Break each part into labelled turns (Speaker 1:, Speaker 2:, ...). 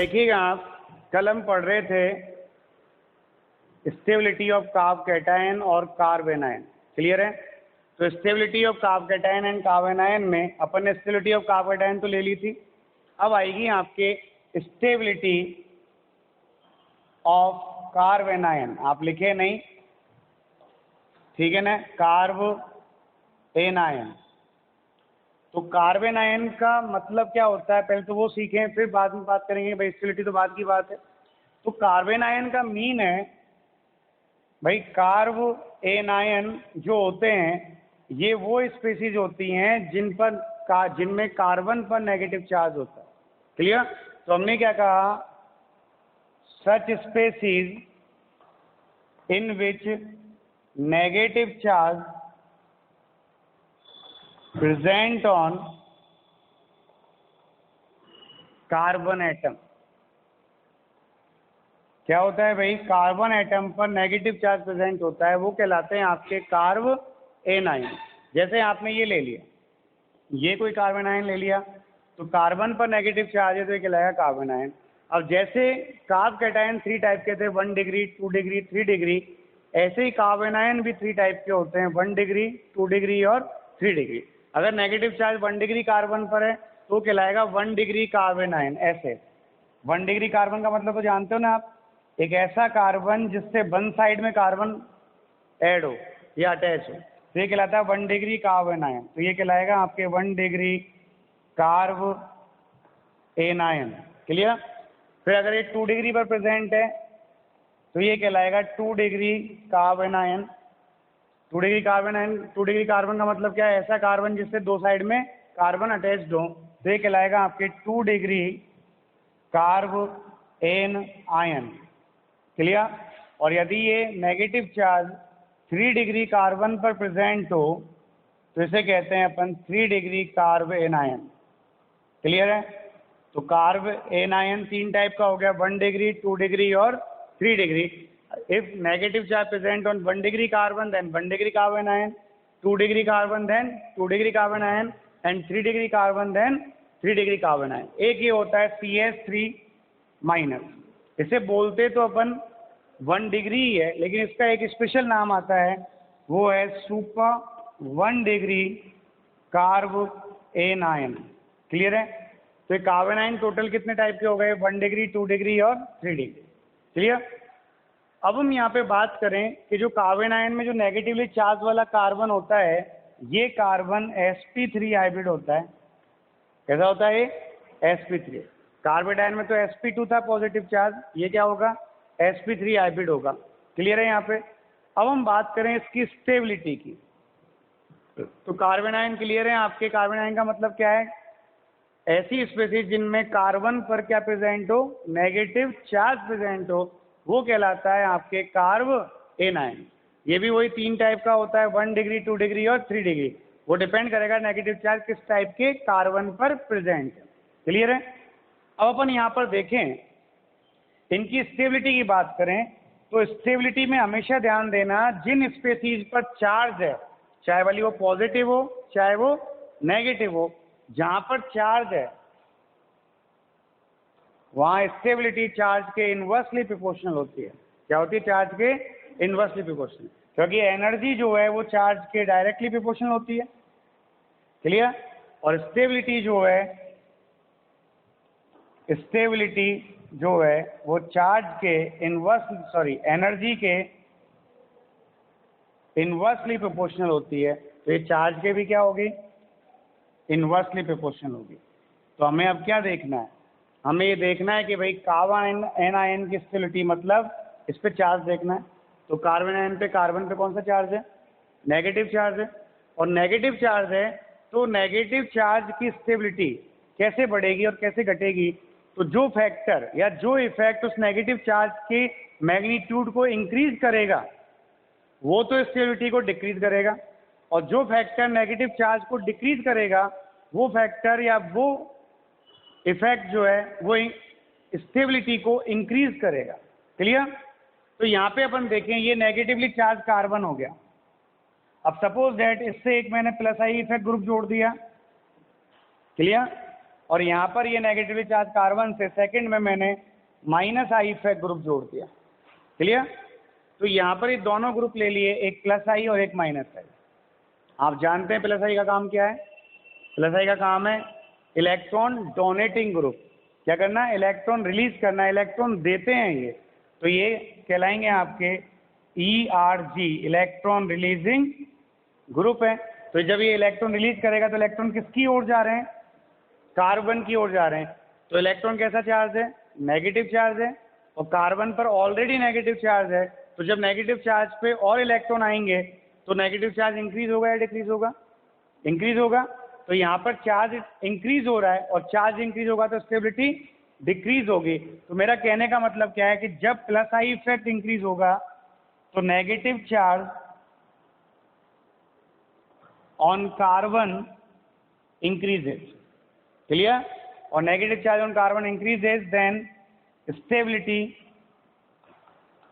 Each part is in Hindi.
Speaker 1: देखिएगा आप, कल हम पढ़ रहे थे स्टेबिलिटी ऑफ कार्ब कैटायन और कार्ब एनायन। क्लियर है? तो stability of carb cation and carb anion में अपन ने स्टेबिलिटी ऑफ कार्ब कैटायन तो ले ली थी। अब आएगी आपके स्टेबिलिटी ऑफ कार्ब एनायन। आप लिखे नहीं, ठीक है ना? Carb anion. तो कार्ब एनायन का मतलब क्या होता है, पहले तो वो सीखें, फिर बाद में बात करेंगे। भाई स्टेबिलिटी तो बाद की बात है। तो कार्ब एनायन का मीन है भाई, कार्ब एनायन जो होते हैं ये वो स्पीसीज होती हैं जिनमें कार्बन पर नेगेटिव चार्ज होता है। क्लियर? तो हमने क्या कहा, such species in which negative charge present on carbon atom. क्या होता है भाई, कार्बन एटम पर नेगेटिव चार्ज प्रेजेंट होता है, वो कहलाते हैं आपके कार्ब एनायन। जैसे आपने ये ले लिया, ये कोई कार्बन आयन ले लिया, तो कार्बन पर नेगेटिव चार्ज है तो ये कहलाएगा कार्बन आयन। अब जैसे कार्ब कैटायन 3 टाइप के थे, 1 डिग्री, 2 डिग्री, 3 डिग्री, ऐसे ही कार्ब एनायन भी 3 टाइप के होते हैं, 1 डिग्री, 2 डिग्री और 3 डिग्री। अगर नेगेटिव चार्ज 1 डिग्री कार्बन पर है तो कहलाएगा 1 डिग्री कार्बन आयन। ऐसे 1 डिग्री कार्बन का मतलब तो जानते हो ना आप, एक ऐसा कार्बन जिससे वन साइड में कार्बन ऐड हो या अटैच हो, तो ये कहलाता है 1 डिग्री कार्बन आयन। तो ये कहलाएगा आपके 1 डिग्री कार्ब एनायन। क्लियर? फिर अगर ये 2 डिग्री पर प्रेजेंट है तो ये कहलाएगा 2 degree carbon ion. 2 degree carbon ion, 2 degree carbon का मतलब क्या है, ऐसा कार्बन जिससे दो साइड में कार्बन अटैच्ड हो, तो ये कहलाएगा आपके 2 degree carbanion. Clear? और यदि ये नेगेटिव चार्ज 3 डिग्री कार्बन पर प्रेजेंट हो तो इसे कहते हैं अपन 3 डिग्री कार्ब एनायन। क्लियर है? तो कार्ब एनायन 3 टाइप का हो गया, 1 डिग्री, 2 डिग्री और 3 degree. If negative charge present on 1 degree carbon then 1 degree carbon ion, 2 degree carbon then 2 degree carbon ion and 3 degree carbon then 3 degree carbon ion. एक ये होता है CH3 माइनस। इसे बोलते तो अपन 1 डिग्री ही है, लेकिन इसका एक स्पेशल नाम आता है, वो है super 1 degree carbanion. Clear है? तो कार्बन आयन टोटल कितने टाइप के हो गए, 1 डिग्री, 2 डिग्री और 3 डिग्री। क्लियर? अब हम यहाँ पे बात करें कि जो कार्बन आयन में जो नेगेटिवली चार्ज वाला कार्बन होता है, ये कार्बन sp3 हाइब्रिड होता है। कैसा होता है ये? sp3। कार्बन आयन में तो sp2 था पॉजिटिव चार्ज, ये क्या होगा, sp3 हाइब्रिड होगा। क्लियर है यहाँ पे? अब हम बात करें इसकी स्टेबिलिटी की, तो कार्बन आयन क्लियर है आपके। कार्बन आयन का मतलब क्या है, ऐसी स्पीसीज जिनमें कार्बन पर क्या प्रेजेंट हो, नेगेटिव चार्ज प्रेजेंट हो, वो कहलाता है आपके कार्ब एनायन। ये भी वही 3 टाइप का होता है, 1 डिग्री, 2 डिग्री और 3 डिग्री। वो डिपेंड करेगा नेगेटिव चार्ज किस टाइप के कार्बन पर प्रेजेंट है। क्लियर है? अब अपन यहाँ पर देखें, इनकी स्टेबिलिटी की बात करें तो स्टेबिलिटी में हमेशा ध्यान देना, जिन स्पीसीज पर चार्ज है, चाहे वाली वो पॉजिटिव हो चाहे वो नेगेटिव हो, जहां पर चार्ज है वहां स्टेबिलिटी चार्ज के इनवर्सली प्रोपोर्शनल होती है। क्या होती है? चार्ज के इनवर्सली प्रोपोर्शनल, क्योंकि एनर्जी जो है वो चार्ज के डायरेक्टली प्रोपोर्शनल होती है। क्लियर? और स्टेबिलिटी जो है वो चार्ज के एनर्जी के इनवर्सली प्रोपोर्शनल होती है। तो ये चार्ज के भी क्या होगी, इनवर्सली प्रोपोर्शनल होगी। तो हमें अब क्या देखना है, हमें ये देखना है कि भाई कार्बन एनायन की स्टेबिलिटी, मतलब इस पे चार्ज देखना है। तो कार्बन आयन पे, कार्बन पे कौन सा चार्ज है, नेगेटिव चार्ज है। और नेगेटिव चार्ज है तो नेगेटिव चार्ज की स्टेबिलिटी कैसे बढ़ेगी और कैसे घटेगी, तो जो फैक्टर या जो इफेक्ट उस नेगेटिव चार्ज के मैग्नीट्यूड को इंक्रीज करेगा वो तो स्टेबिलिटी को डिक्रीज करेगा, और जो फैक्टर नेगेटिव चार्ज को डिक्रीज करेगा वो फैक्टर या वो इफेक्ट जो है वो स्टेबिलिटी को इंक्रीज करेगा। क्लियर? तो यहाँ पे अपन देखें, ये नेगेटिवली चार्ज कार्बन हो गया। अब सपोज दैट इससे एक मैंने प्लस आई इफेक्ट ग्रुप जोड़ दिया। क्लियर? और यहाँ पर ये नेगेटिवली चार्ज कार्बन से सेकंड में मैंने माइनस आई इफेक्ट ग्रुप जोड़ दिया। क्लियर? तो यहाँ पर ये दोनों ग्रुप ले लिए, एक प्लस आई और एक माइनस आई। आप जानते हैं प्लस आई का काम क्या है? प्लस आई का काम है इलेक्ट्रॉन डोनेटिंग ग्रुप। क्या करना है? इलेक्ट्रॉन रिलीज करना है, इलेक्ट्रॉन देते हैं ये, तो ये कहलाएंगे आपके ERG, इलेक्ट्रॉन रिलीजिंग ग्रुप है। तो जब ये इलेक्ट्रॉन रिलीज करेगा तो इलेक्ट्रॉन किसकी ओर जा रहे हैं? कार्बन की ओर जा रहे हैं। तो इलेक्ट्रॉन कैसा चार्ज है? नेगेटिव चार्ज है, और कार्बन पर ऑलरेडी नेगेटिव चार्ज है। तो जब नेगेटिव चार्ज पे और इलेक्ट्रॉन आएंगे तो नेगेटिव चार्ज इंक्रीज होगा या डिक्रीज होगा? इंक्रीज होगा। तो यहाँ पर चार्ज इंक्रीज हो रहा है, और चार्ज इंक्रीज होगा तो स्टेबिलिटी डिक्रीज होगी। तो मेरा कहने का मतलब क्या है कि जब प्लस आई इफेक्ट इंक्रीज होगा तो negative charge on carbon increases. Clear? और negative charge on carbon increases then stability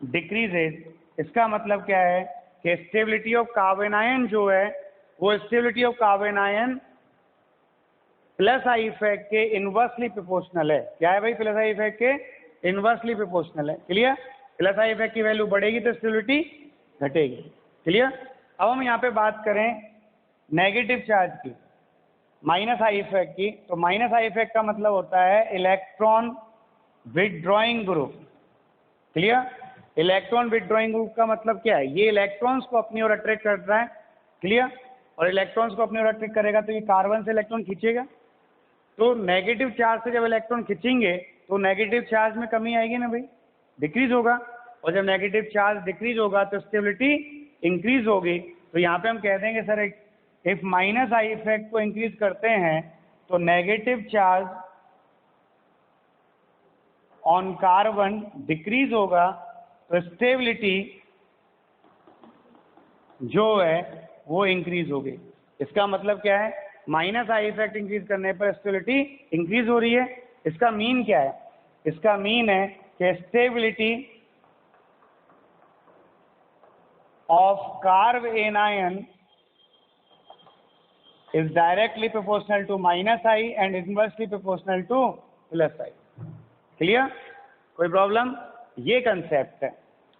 Speaker 1: decreases. इसका मतलब क्या है कि स्टेबिलिटी ऑफ कार्बन आयन जो है वो stability of carbon ion plus I effect के इनवर्सली प्रोपोर्शनल है। क्या है भाई? प्लस आई इफेक्ट के इनवर्सली प्रोपोर्शनल है। क्लियर? प्लस आई इफेक्ट की वैल्यू बढ़ेगी तो स्टेबिलिटी घटेगी। क्लियर? अब हम यहाँ पे बात करें नेगेटिव चार्ज की, माइनस आई इफेक्ट की। तो माइनस आई इफेक्ट का मतलब होता है electron withdrawing group. Clear? Electron withdrawing group का मतलब क्या है? ये इलेक्ट्रॉन्स को अपनी ओर अट्रैक्ट कर रहा है। क्लियर? और इलेक्ट्रॉन्स को अपनी ओर अट्रैक्ट करेगा तो ये कार्बन से इलेक्ट्रॉन खींचेगा। तो नेगेटिव चार्ज से जब इलेक्ट्रॉन खींचेंगे तो नेगेटिव चार्ज में कमी आएगी ना भाई, डिक्रीज होगा। और जब नेगेटिव चार्ज डिक्रीज होगा तो स्टेबिलिटी इंक्रीज होगी। तो यहाँ पे हम कह देंगे sir if minus I effect को इंक्रीज करते हैं तो negative charge on carbon decrease होगा, तो स्टेबिलिटी जो है वो इंक्रीज होगी। इसका मतलब क्या है? माइनस आई इफेक्ट इंक्रीज करने पर स्टेबिलिटी इंक्रीज हो रही है। इसका मीन क्या है? इसका मीन है कि stability of carb anion is directly proportional to minus I and inversely proportional to plus I. Clear? कोई प्रॉब्लम? ये कंसेप्ट है।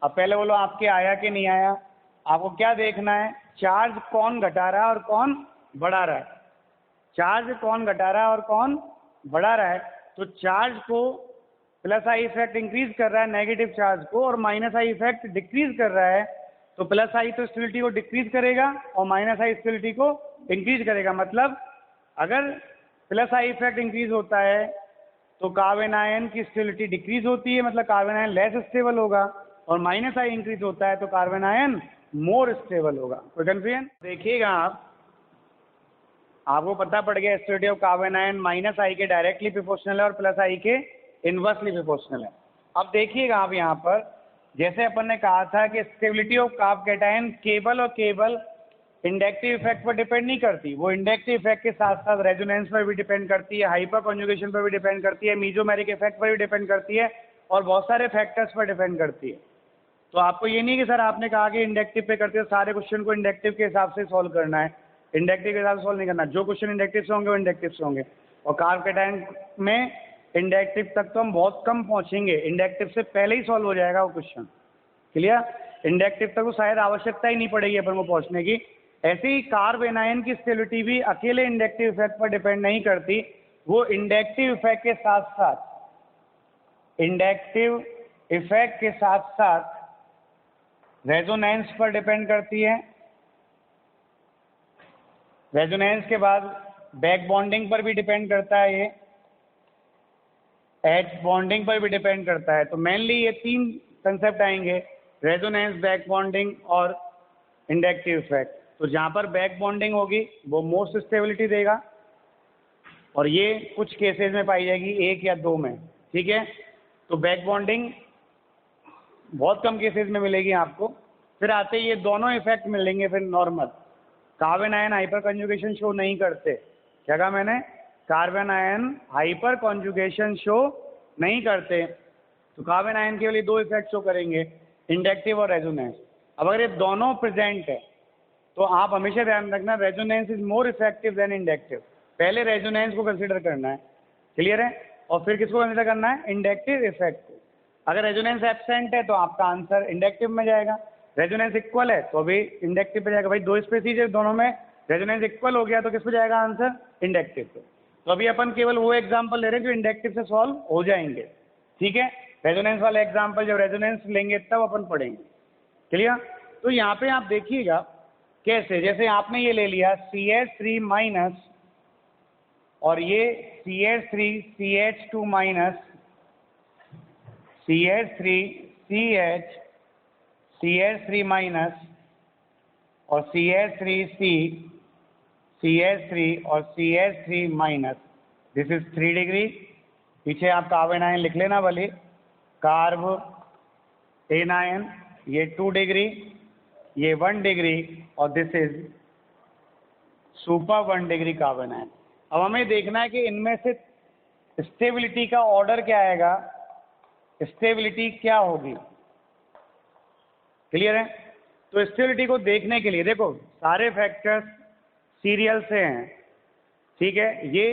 Speaker 1: अब पहले बोलो आपके आया कि नहीं आया? आपको क्या देखना है? चार्ज कौन घटा रहा है और कौन बढ़ा रहा है। चार्ज कौन घटा रहा है और कौन बढ़ा रहा है। तो चार्ज को प्लस आई इफेक्ट इंक्रीज कर रहा है नेगेटिव चार्ज को, और माइनस आई इफेक्ट डिक्रीज कर रहा है। तो प्लस आई तो स्टेबिलिटी को डिक्रीज करेगा और माइनस आई स्टेबिलिटी को इंक्रीज करेगा। मतलब अगर प्लस आई इफेक्ट इंक्रीज होता है तो कार्बन आयन की स्टेबिलिटी डिक्रीज होती है, मतलब कार्बन आयन लेस स्टेबल होगा। और माइनस आई इंक्रीज होता है तो कार्बन आयन मोर स्टेबल होगा। कोई कंफ्यूजन? देखिएगा आपको पता पड़ गया stability of carbon ion minus I के डायरेक्टली प्रोपोर्शनल है और प्लस आई के इनवर्सली प्रोपोर्शनल है। अब देखिएगा आप यहाँ पर, जैसे अपन ने कहा था कि स्टेबिलिटी ऑफ कार्ब कैटायन केवल और केवल इंडक्टिव इफेक्ट पर डिपेंड नहीं करती, वो इंडक्टिव इफेक्ट के साथ साथ रेजोनेंस पर भी डिपेंड करती है, हाइपर कॉन्जुगेशन पर भी डिपेंड करती है, मीजोमेरिक इफेक्ट पर भी डिपेंड करती है, और बहुत सारे फैक्टर्स पर डिपेंड करती है। तो आपको ये नहीं कि सर आपने कहा कि इंडक्टिव पे करते हो, सारे क्वेश्चन को इंडक्टिव के हिसाब से सॉल्व करना है। इंडक्टिव के हिसाब से सॉल्व नहीं करना। जो क्वेश्चन इंडक्टिव से होंगे वो इंडक्टिव से होंगे। और कार्ब कैटायन में इंडक्टिव तक तो हम बहुत कम पहुँचेंगे, इंडक्टिव से पहले ही सॉल्व हो जाएगा वो क्वेश्चन। क्लियर? इंडक्टिव तक वो शायद आवश्यकता ही नहीं पड़ेगी अपन को पहुंचने की। ऐसे ही कार्ब एनायन की स्टेबिलिटी भी अकेले इंडक्टिव इफेक्ट पर डिपेंड नहीं करती, वो इंडक्टिव इफेक्ट के साथ साथ रेजोनेंस पर डिपेंड करती है। रेजोनेंस के बाद बैक बॉन्डिंग पर भी डिपेंड करता है, ये एच बॉन्डिंग पर भी डिपेंड करता है। तो मेनली ये तीन कंसेप्ट आएंगे, रेजोनेंस, बैक बॉन्डिंग और इंडक्टिव इफेक्ट। तो जहाँ पर बैक बॉन्डिंग होगी वो मोस्ट स्टेबिलिटी देगा, और ये कुछ केसेस में पाई जाएगी, एक या दो में। ठीक है? तो बैक बॉन्डिंग बहुत कम केसेस में मिलेगी आपको। फिर आते ये दोनों इफेक्ट मिलेंगे फिर normal. Carbon ion hyper conjugation show नहीं करते। क्या कहा मैंने? Carbon ion hyper conjugation show नहीं करते। तो कार्बन आयन केवल दो इफेक्ट शो करेंगे, इंडक्टिव और रेजोनेंस। अब अगर ये दोनों प्रेजेंट है तो आप हमेशा ध्यान रखना resonance is more effective than inductive. पहले रेजोनेंस को कंसीडर करना है। क्लियर है? और फिर किसको कंसिडर करना है? इंडक्टिव इफेक्ट को। अगर रेजोनेंस एब्सेंट है तो आपका आंसर इंडक्टिव में जाएगा, रेजोनेंस इक्वल है तो भी इंडक्टिव पे जाएगा। भाई दो स्पीसीज है, दोनों में रेजोनेंस इक्वल हो गया तो किस पे जाएगा आंसर? इंडक्टिव पे। तो अभी अपन केवल वो एग्जाम्पल ले रहे हैं जो इंडक्टिव से सॉल्व हो जाएंगे, ठीक है? रेजोनेंस वाले एग्जाम्पल जब रेजोनेंस लेंगे तब अपन पढ़ेंगे, क्लियर? तो यहाँ पे आप देखिएगा कैसे, जैसे आपने ये ले लिया CH3 माइनस और ये CH3 CH2 minus CH3 CH CH3 minus और CH3C CH3 और CH3 minus, this is 3 degree. पीछे आप कार्बन आयन लिख लेना भले, कार्ब एनायन, ये 2 डिग्री, ये 1 डिग्री और this is super 1 degree carbon ion. अब हमें देखना है कि इनमें से स्टेबिलिटी का ऑर्डर क्या आएगा, स्टेबिलिटी क्या होगी, क्लियर है? तो स्टेबिलिटी को देखने के लिए देखो सारे फैक्टर्स सीरियल से हैं, ठीक है? ये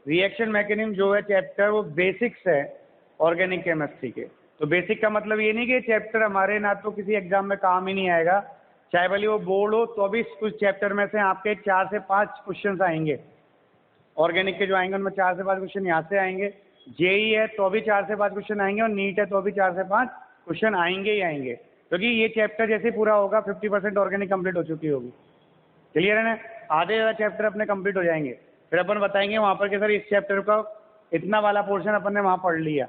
Speaker 1: रिएक्शन मैकेनिज्म जो है चैप्टर वो बेसिक्स है ऑर्गेनिक केमिस्ट्री के। तो बेसिक का मतलब ये नहीं कि चैप्टर हमारे ना तो किसी एग्जाम में काम ही नहीं आएगा, चाहे भले वो बोर्ड हो तो भी कुछ चैप्टर में से आपके 4 से 5 क्वेश्चन आएंगे। ऑर्गेनिक के जो आएंगे उनमें 4 से 5 क्वेश्चन यहाँ से आएंगे, जेई है तो भी 4 से 5 क्वेश्चन आएंगे और नीट है तो भी 4 से 5 क्वेश्चन आएंगे ही आएंगे, क्योंकि ये चैप्टर जैसे पूरा होगा 50% ऑर्गेनिक कंप्लीट हो चुकी होगी, क्लियर है ना? आधे ज़्यादा चैप्टर अपने कंप्लीट हो जाएंगे, फिर अपन बताएंगे वहाँ पर कि सर इस चैप्टर का इतना वाला पोर्शन अपन ने वहाँ पढ़ लिया,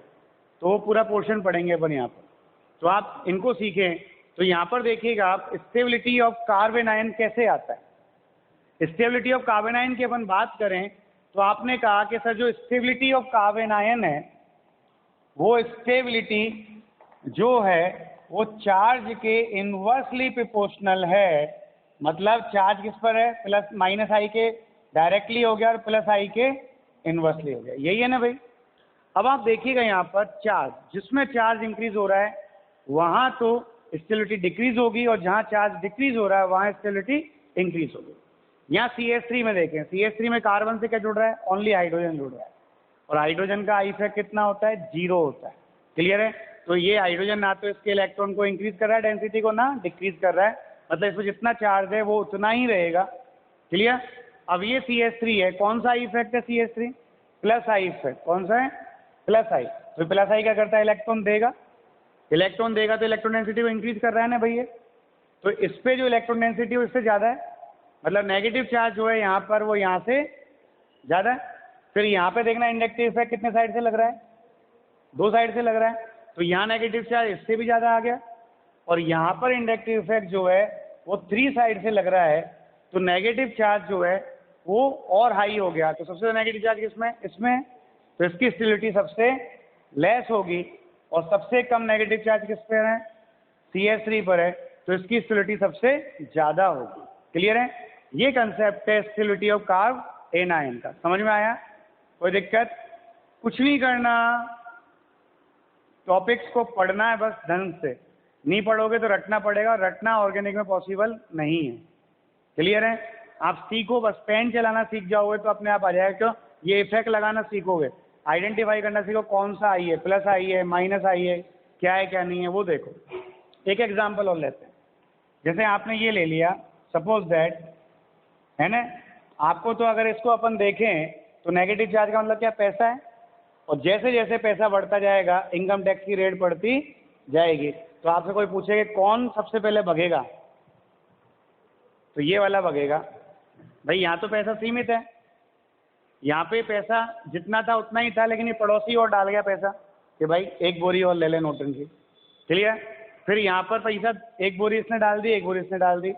Speaker 1: तो वो पूरा पोर्शन पढ़ेंगे अपन यहाँ पर। तो आप इनको सीखें। तो यहाँ पर देखिएगा आप स्टेबिलिटी ऑफ कार्बन आयन कैसे आता है। स्टेबिलिटी ऑफ कार्बन आयन की अपन बात करें तो आपने कहा कि सर जो स्टेबिलिटी ऑफ कार्बन आयन है वो स्टेबिलिटी जो है वो चार्ज के इनवर्सली प्रोपोर्शनल है। मतलब चार्ज किस पर है? प्लस माइनस आई के डायरेक्टली हो गया और प्लस आई के इनवर्सली हो गया, यही है ना भाई? अब आप देखिएगा यहाँ पर चार्ज, जिसमें चार्ज इंक्रीज हो रहा है वहाँ तो स्टेबिलिटी डिक्रीज होगी और जहाँ चार्ज डिक्रीज हो रहा है वहाँ स्टेबिलिटी इंक्रीज होगी। यहाँ CH3 में देखें, CH3 में कार्बन से क्या जुड़ रहा है? ओनली हाइड्रोजन जुड़ रहा है, और हाइड्रोजन का आई इफेक्ट कितना होता है? 0 होता है, क्लियर है? तो ये हाइड्रोजन ना तो इसके इलेक्ट्रॉन को इंक्रीज कर रहा है डेंसिटी को, ना डिक्रीज कर रहा है, मतलब इसमें जितना चार्ज है वो उतना ही रहेगा, क्लियर? अब ये CH3 है, कौन सा आई इफेक्ट है CH3? Plus I effect. कौन सा है? प्लस आई। तो प्लस आई क्या करता है? इलेक्ट्रॉन देगा, इलेक्ट्रॉन देगा तो इलेक्ट्रॉन डेंसिटी को इंक्रीज कर रहा है ना भैया। तो इस पे जो इलेक्ट्रॉन डेंसिटी है उससे ज़्यादा है, मतलब नेगेटिव चार्ज जो है यहाँ पर वो यहाँ से ज़्यादा है। फिर यहाँ पे देखना इंडक्टिव इफेक्ट कितने साइड से लग रहा है? 2 साइड से लग रहा है, तो यहाँ नेगेटिव चार्ज इससे भी ज़्यादा आ गया, और यहाँ पर इंडक्टिव इफेक्ट जो है वो 3 साइड से लग रहा है, तो नेगेटिव चार्ज जो है वो और हाई हो गया। तो सबसे ज़्यादा नेगेटिव चार्ज किसमें? इसमें, तो इसकी स्टेबिलिटी सबसे लेस होगी, और सबसे कम नेगेटिव चार्ज किस पर है? CH3 पर है, तो इसकी स्टेबिलिटी सबसे ज़्यादा होगी, क्लियर है? ये कंसेप्ट है स्टेबिलिटी ऑफ कार्ब एनायन का, समझ में आया? कोई दिक्कत? कुछ नहीं करना, टॉपिक्स को पढ़ना है बस ढंग से, नहीं पढ़ोगे तो रटना पड़ेगा, और रटना ऑर्गेनिक में पॉसिबल नहीं है, क्लियर है? आप सीखो, बस पेन चलाना सीख जाओगे तो अपने आप आ जाएगा। क्यों? ये इफेक्ट लगाना सीखोगे, आइडेंटिफाई करना सीखो कौन सा आई है, प्लस आई है, माइनस आई है, क्या है क्या नहीं है वो देखो। एक एग्जांपल और लेते हैं, जैसे आपने ये ले लिया, सपोज दैट, है ना? आपको तो अगर इसको अपन देखें तो नेगेटिव चार्ज का मतलब क्या? पैसा है, और जैसे जैसे पैसा बढ़ता जाएगा इनकम टैक्स की रेट बढ़ती जाएगी। तो आपसे कोई पूछे कि कौन सबसे पहले भगेगा, तो ये वाला भगेगा। भाई यहाँ तो पैसा सीमित है, यहाँ पे पैसा जितना था उतना ही था, लेकिन ये पड़ोसी और डाल गया पैसा कि भाई 1 बोरी और ले ले नोटन की, क्लियर? फिर यहाँ पर पैसा 1 बोरी इसने डाल दी, 1 बोरी इसने डाल दी,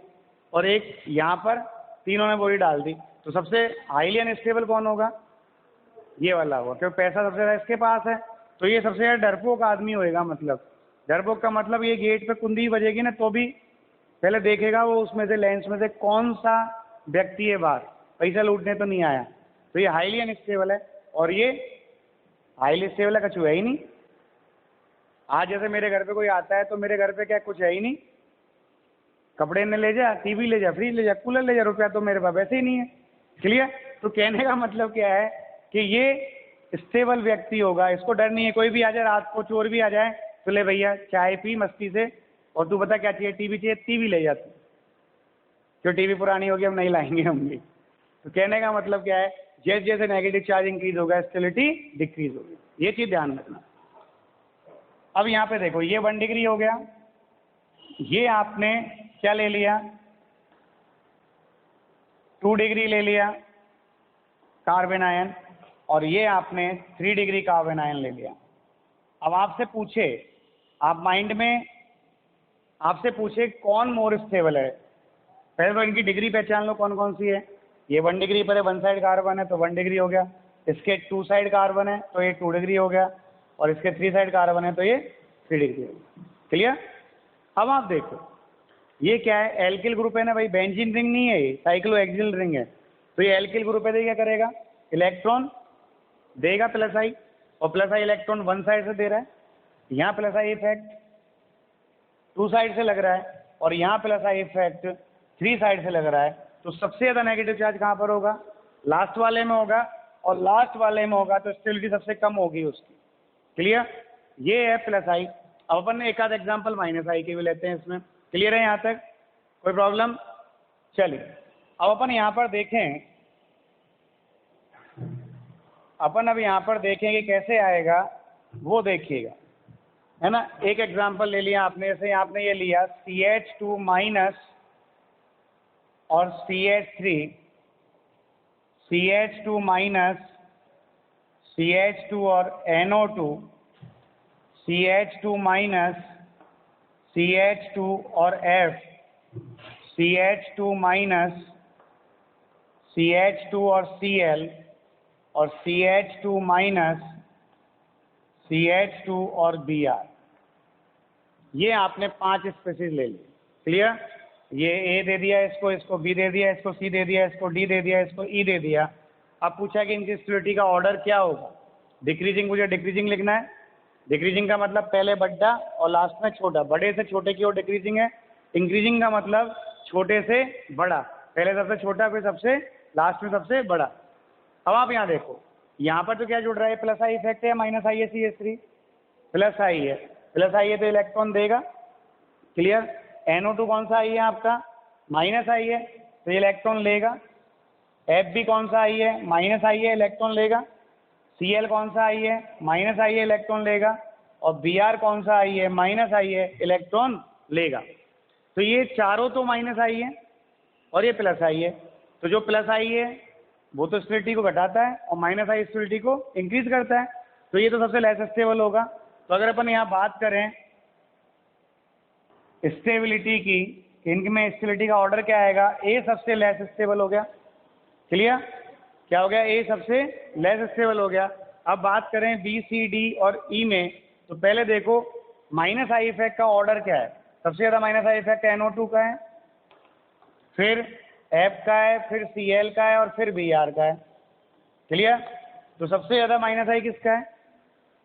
Speaker 1: और एक यहाँ पर तीनों ने बोरी डाल दी। तो सबसे हाईली अनस्टेबल कौन होगा? ये वाला होगा, क्योंकि पैसा सबसे ज़्यादा इसके पास है। तो ये सबसे ज़्यादा डरपोक आदमी होएगा, मतलब डरपोक का मतलब ये गेट पे कुंडी बजेगी ना तो भी पहले देखेगा वो उसमें से, लेंस में से कौन सा व्यक्ति है बाहर, पैसा लूटने तो नहीं आया। तो ये हाईली अनस्टेबल है, और ये हाईली स्टेबल है, कछु है ही नहीं। आज जैसे मेरे घर पे कोई आता है तो मेरे घर पे क्या कुछ है ही नहीं, कपड़े ने ले जा, टीवी ले जा, फ्रिज ले जा, कूलर ले जा, रुपया तो मेरे पास वैसे ही नहीं है, क्लियर? तो कहने का मतलब क्या है कि ये स्टेबल व्यक्ति होगा, इसको डर नहीं है, कोई भी आ जाए, रात को चोर भी आ जाए तो ले भैया चाय पी मस्ती से, और तू बता क्या चाहिए, टीवी चाहिए, टीवी ले जाती, जो टीवी पुरानी होगी हम नहीं लाएंगे हम भी। तो कहने का मतलब क्या है, जैसे जैसे नेगेटिव चार्ज इंक्रीज होगा स्टेबिलिटी डिक्रीज होगी, ये चीज ध्यान रखना। अब यहाँ पे देखो ये 1 डिग्री हो गया, ये आपने क्या ले लिया 2 डिग्री ले लिया कार्बन आयन, और ये आपने 3 डिग्री कार्बन आयन ले लिया। अब आपसे पूछे, आप माइंड में आपसे पूछे कौन मोर स्टेबल है, पहले तो इनकी डिग्री पहचान लो कौन कौन सी है। ये 1 डिग्री पर है, 1 साइड कार्बन है तो 1 डिग्री हो गया, इसके 2 साइड कार्बन है तो ये 2 डिग्री हो गया, और इसके 3 साइड कार्बन है तो ये 3 डिग्री हो गया। क्लियर। अब आप देखो ये क्या है, एल्किल ग्रुप है ना भाई, बेंजीन रिंग नहीं है, ये साइक्लोहेक्सिल रिंग है, तो ये एल्किल ग्रुप है तो क्या करेगा, इलेक्ट्रॉन देगा प्लस आई, और प्लस आई इलेक्ट्रॉन 1 साइड से दे रहा है, यहाँ प्लस आई इफेक्ट 2 साइड से लग रहा है, और यहाँ प्लस आई इफेक्ट 3 साइड से लग रहा है। तो सबसे ज़्यादा नेगेटिव चार्ज कहाँ पर होगा, लास्ट वाले में होगा, और लास्ट वाले में होगा तो स्टेबिलिटी सबसे कम होगी उसकी। क्लियर। ये है प्लस आई। अब अपन एक आध एग्जाम्पल माइनस आई के भी लेते हैं इसमें। क्लियर है यहाँ तक, कोई प्रॉब्लम। चलिए अब अपन यहाँ पर देखें, अपन अब यहाँ पर देखेंगे कैसे आएगा वो देखिएगा, है ना। एक एग्जाम्पल ले लिया आपने, जैसे आपने ये लिया CH2 माइनस और CH3, CH2 माइनस CH2 और NO2, CH2 माइनस CH2 और F, CH2 माइनस CH2 और Cl, और CH2 माइनस CH2 और Br। ये आपने 5 स्पेसीज ले ली। क्लियर। ये A दे दिया इसको, इसको B दे दिया, इसको C दे दिया, इसको D दे दिया, इसको E दे दिया। अब पूछा कि इनकी स्टेबिलिटी का ऑर्डर क्या होगा, डिक्रीजिंग, मुझे डिक्रीजिंग लिखना है। डिक्रीजिंग का मतलब पहले बड़ा और लास्ट में छोटा, बड़े से छोटे की ओर डिक्रीजिंग है। इंक्रीजिंग का मतलब छोटे से बड़ा, पहले सबसे छोटा फिर सबसे लास्ट में सबसे बड़ा। अब आप यहाँ देखो, यहाँ पर तो क्या जुड़ रहा है, प्लस आई इफेक्ट है, माइनस आई है CH3, प्लस आई है, प्लस आई है तो इलेक्ट्रॉन देगा। क्लियर। NO2 कौन सा आई है आपका, माइनस आई है तो इलेक्ट्रॉन लेगा। FB कौन सा आई है, माइनस आई है, इलेक्ट्रॉन लेगा। Cl कौन सा आई है, माइनस आई है, इलेक्ट्रॉन लेगा। और Br कौन सा आई है, माइनस आई है, इलेक्ट्रॉन लेगा। तो ये चारों तो माइनस आई है और ये प्लस आई है, तो जो प्लस आई है वो तो स्टेबिलिटी को घटाता है और माइनस आई स्टेबिलिटी को इंक्रीज करता है, तो ये तो सबसे लेस स्टेबल होगा। तो अगर अपन यहाँ बात करें स्टेबिलिटी की, इनमें स्टेबिलिटी का ऑर्डर क्या आएगा, A सबसे लेस स्टेबल हो गया। क्लियर। क्या हो गया, A सबसे लेस स्टेबल हो गया। अब बात करें B, C, D और E में, तो पहले देखो माइनस आई इफेक्ट का ऑर्डर क्या है, सबसे ज़्यादा माइनस आई इफेक्ट NO2 का है, फिर F का है, फिर Cl का है और फिर Br का है। क्लियर। तो सबसे ज़्यादा माइनस आई किसका है,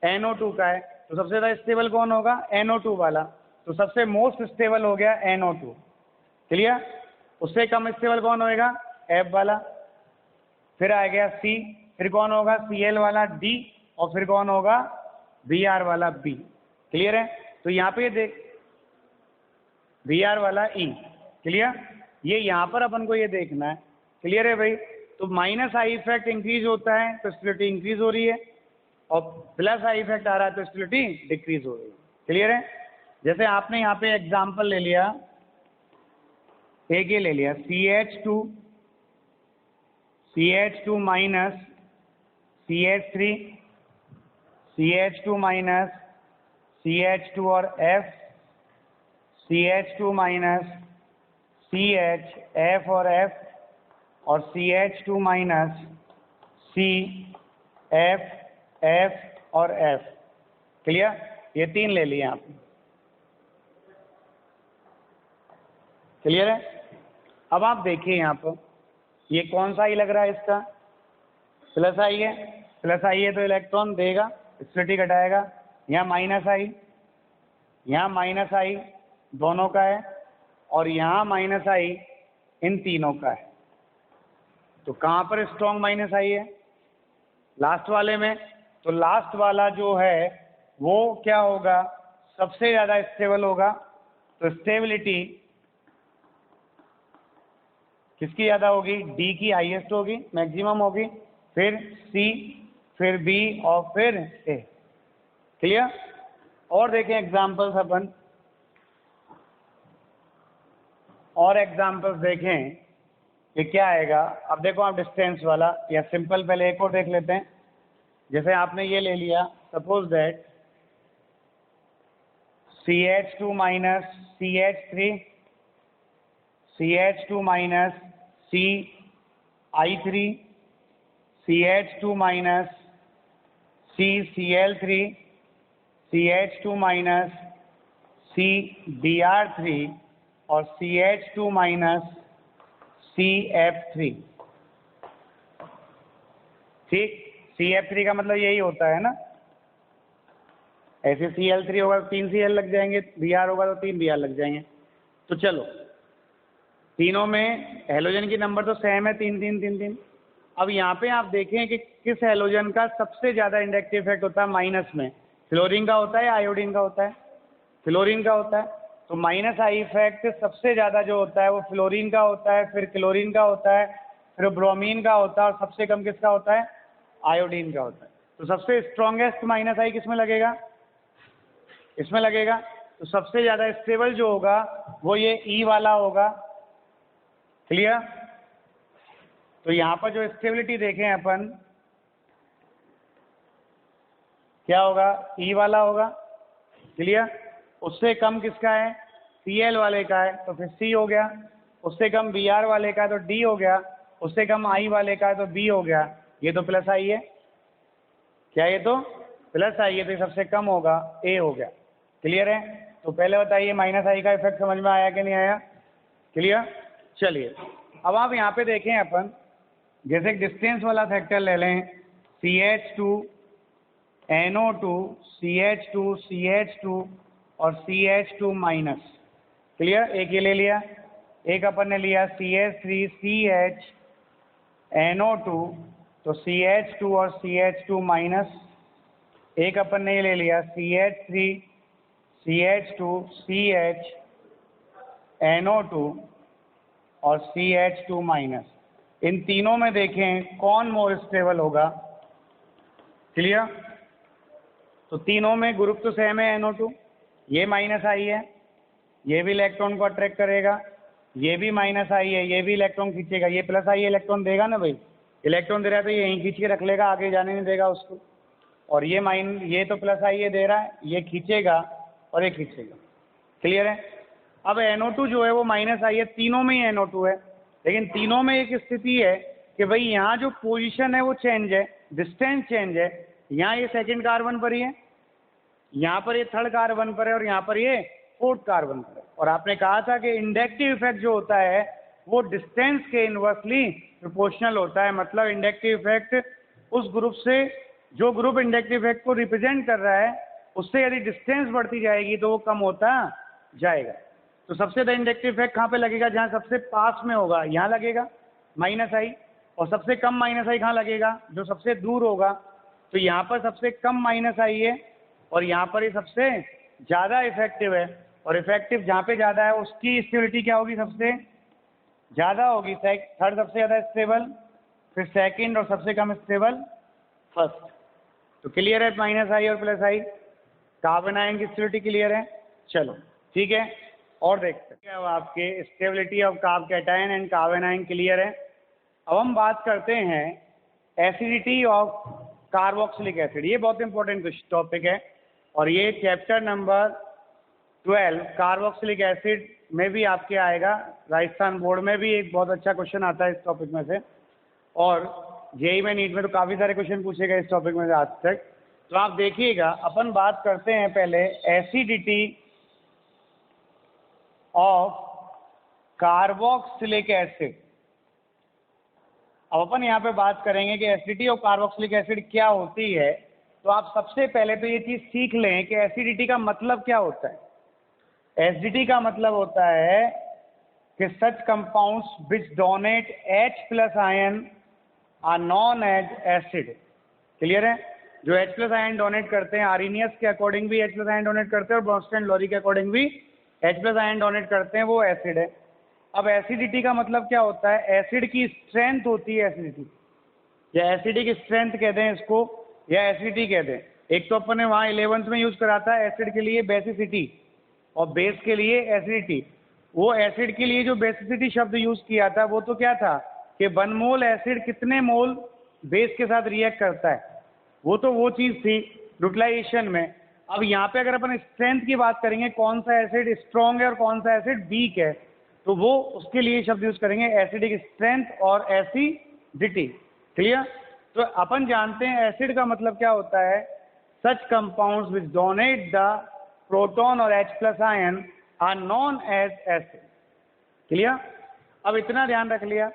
Speaker 1: NO2 का है। तो सबसे ज़्यादा स्टेबल कौन होगा, NO2 वाला, तो सबसे मोस्ट स्टेबल हो गया NO2। क्लियर। उससे कम स्टेबल कौन होएगा, F वाला, फिर आ गया C, फिर कौन होगा Cl वाला D, और फिर कौन होगा Br वाला B। क्लियर है। तो यहाँ पे देख Br वाला E। क्लियर। ये यहाँ पर अपन को ये देखना है। क्लियर है भाई। तो माइनस आई इफेक्ट इंक्रीज होता है तो स्टेबिलिटी इंक्रीज हो रही है, और प्लस आई इफेक्ट आ रहा है तो स्टेबिलिटी डिक्रीज हो रही है। क्लियर है। जैसे आपने यहाँ पे एग्जांपल ले लिया, एक ये ले लिया CH2 minus CH3, CH2 minus CH2 और F, CH2 minus CH, F और F, और CH2 minus C, F, F और F। क्लियर। ये 3 ले लिए आपने। क्लियर है। अब आप देखिए यहाँ पर ये कौन सा आई लग रहा है, इसका प्लस आई है, प्लस आई है तो इलेक्ट्रॉन देगा, स्टेबिलिटी घटाएगा। यहाँ माइनस आई, यहाँ माइनस आई दोनों का है, और यहाँ माइनस आई इन तीनों का है। तो कहाँ पर स्ट्रॉन्ग माइनस आई है, लास्ट वाले में, तो लास्ट वाला जो है वो क्या होगा, सबसे ज़्यादा स्टेबल होगा। तो स्टेबिलिटी किसकी ज़्यादा होगी, डी की हाईएस्ट होगी, मैक्सिमम होगी, फिर सी, फिर बी और फिर ए। क्लियर। और देखें एग्जाम्पल्स अपन, और एग्जाम्पल्स देखें कि क्या आएगा। अब देखो आप डिस्टेंस वाला या सिंपल, पहले एक और देख लेते हैं। जैसे आपने ये ले लिया, suppose that CH2 minus CH3, CH2 minus CI3, CH2 minus CCl3, CH2 minus CBr3 और CH2 माइनस CF3। ठीक, CF3 का मतलब यही होता है ना, ऐसे Cl3 होगा तो 3 Cl लग जाएंगे, Br होगा तो 3 Br लग जाएंगे। तो चलो, तीनों में हेलोजन की नंबर तो सेम है, 3 3 3 3। अब यहाँ पे आप देखें कि किस हेलोजन का सबसे ज़्यादा इंडक्टिव इफेक्ट होता है माइनस में, फ्लोरीन का होता है या आयोडीन का होता है, फ्लोरीन का होता है। तो माइनस आई इफेक्ट सबसे ज़्यादा जो होता है वो फ्लोरीन का होता है, फिर क्लोरीन का होता है, फिर ब्रोमीन का होता है, और सबसे कम किसका होता है, आयोडीन का होता है। तो सबसे स्ट्रॉन्गेस्ट माइनस आई किसमें लगेगा, इसमें लगेगा। तो सबसे ज़्यादा स्टेबल जो होगा वो ये ई वाला होगा। क्लियर। तो यहाँ पर जो स्टेबिलिटी देखें अपन, क्या होगा, ई वाला होगा। क्लियर। उससे कम किसका है, Cl वाले का है, तो फिर C हो गया। उससे कम Br वाले का है तो D हो गया। उससे कम I वाले का है तो B हो गया। ये तो प्लस आई है, क्या ये तो प्लस आई है, तो ये सबसे कम होगा, A हो गया। क्लियर है। तो पहले बताइए माइनस आई का इफेक्ट समझ में आया कि नहीं आया। क्लियर। चलिए अब आप यहाँ पे देखें अपन, जैसे डिस्टेंस वाला फैक्टर ले लें, CH2 NO2 CH2 CH2 और CH2 माइनस। क्लियर। एक ये ले लिया, एक अपन ने लिया CH3 CH NO2, तो CH2 और CH2 माइनस। एक अपन ने ये ले लिया CH3 CH2 CH NO2 और CH2 माइनस। इन तीनों में देखें कौन मोर स्टेबल होगा। क्लियर। तो तीनों में ग्रुप तो सेम है NO2, ये माइनस आई है, ये भी इलेक्ट्रॉन को अट्रैक्ट करेगा, ये भी माइनस आई है, ये भी इलेक्ट्रॉन खींचेगा, ये प्लस आई इलेक्ट्रॉन देगा ना भाई, इलेक्ट्रॉन दे रहा है तो ये यहीं खींच के रख लेगा, आगे जाने नहीं देगा उसको। और ये तो प्लस आई ये दे रहा है, ये खींचेगा और ये खींचेगा। क्लियर है। अब NO2 जो है वो माइनस आई है, तीनों में ही NO2 है, लेकिन तीनों में एक स्थिति है कि भाई यहाँ जो पोजीशन है वो चेंज है, डिस्टेंस चेंज है। यहाँ ये सेकंड कार्बन पर ही है, यहाँ पर ये थर्ड कार्बन पर है, और यहाँ पर ये फोर्थ कार्बन पर है। और आपने कहा था कि इंडक्टिव इफेक्ट जो होता है वो डिस्टेंस के इन्वर्सली प्रोपोर्शनल होता है। मतलब इंडक्टिव इफेक्ट उस ग्रुप से, जो ग्रुप इंडक्टिव इफेक्ट को रिप्रेजेंट कर रहा है, उससे यदि डिस्टेंस बढ़ती जाएगी तो वो कम होता जाएगा। तो सबसे ज़्यादा इंडक्टिव इफेक्ट कहाँ पे लगेगा, जहाँ सबसे पास में होगा यहाँ लगेगा माइनस आई, और सबसे कम माइनस आई कहाँ लगेगा, जो सबसे दूर होगा। तो यहाँ पर सबसे कम माइनस आई है और यहाँ पर ही सबसे ज़्यादा इफेक्टिव है, और इफेक्टिव जहाँ पे ज़्यादा है उसकी स्टेबिलिटी क्या होगी, सबसे ज़्यादा होगी। थर्ड सबसे ज़्यादा स्टेबल, फिर सेकंड और सबसे कम स्टेबल फर्स्ट। तो क्लियर है माइनस आई और प्लस आई, कार्बन आयन की स्टेबिलिटी क्लियर है। चलो ठीक है, और देखते हैं। अब आपके stability of carb cation and carbon ion clear है। अब हम बात करते हैं एसिडिटी ऑफ कार्बोक्सिलिक एसिड। ये बहुत इंपॉर्टेंट टॉपिक है, और ये चैप्टर नंबर 12 कार्बोक्सिलिक एसिड में भी आपके आएगा। राजस्थान बोर्ड में भी एक बहुत अच्छा क्वेश्चन आता है इस टॉपिक में से, और जेईई में, नीट में तो काफ़ी सारे क्वेश्चन पूछे गए इस टॉपिक में से आज तक। तो आप देखिएगा, अपन बात करते हैं पहले एसिडिटी ऑफ कार्बोक्सिलिक एसिड। अब अपन यहाँ पे बात करेंगे कि एसिडिटी ऑफ कार्बोक्सिलिक एसिड क्या होती है। तो आप सबसे पहले तो ये चीज़ सीख लें कि एसिडिटी का मतलब क्या होता है। एसिडिटी का मतलब होता है कि such compounds which donate H+ ion are known as acid. Clear है। जो H प्लस आयन डोनेट करते हैं, आर्रीनियस के अकॉर्डिंग भी H प्लस आयन डोनेट करते हैं और ब्रॉन्स्टन लॉरी के अकॉर्डिंग भी H प्लस आयन डोनेट करते हैं, वो एसिड है। अब एसिडिटी का मतलब क्या होता है? एसिड की स्ट्रेंथ होती है एसिडिटी, या एसिडिक स्ट्रेंथ कहते हैं इसको, या एसिडिटी कहते हैं। एक तो अपन ने वहाँ 11th में यूज करा था एसिड के लिए बेसिसिटी और बेस के लिए एसिडिटी। वो एसिड के लिए जो बेसिसिटी शब्द यूज किया था वो तो क्या था कि 1 मोल एसिड कितने मोल बेस के साथ रिएक्ट करता है, वो चीज़ थी यूटिलाइजेशन में। अब यहाँ पे अगर अपन स्ट्रेंथ की बात करेंगे, कौन सा एसिड स्ट्रॉन्ग है और कौन सा एसिड वीक है, तो वो उसके लिए शब्द यूज करेंगे एसिडिक स्ट्रेंथ और एसिडिटी। क्लियर? तो अपन जानते हैं एसिड का मतलब क्या होता है, such compounds which donate the proton और H plus ion are known as acid. Clear? अब इतना ध्यान रख लिया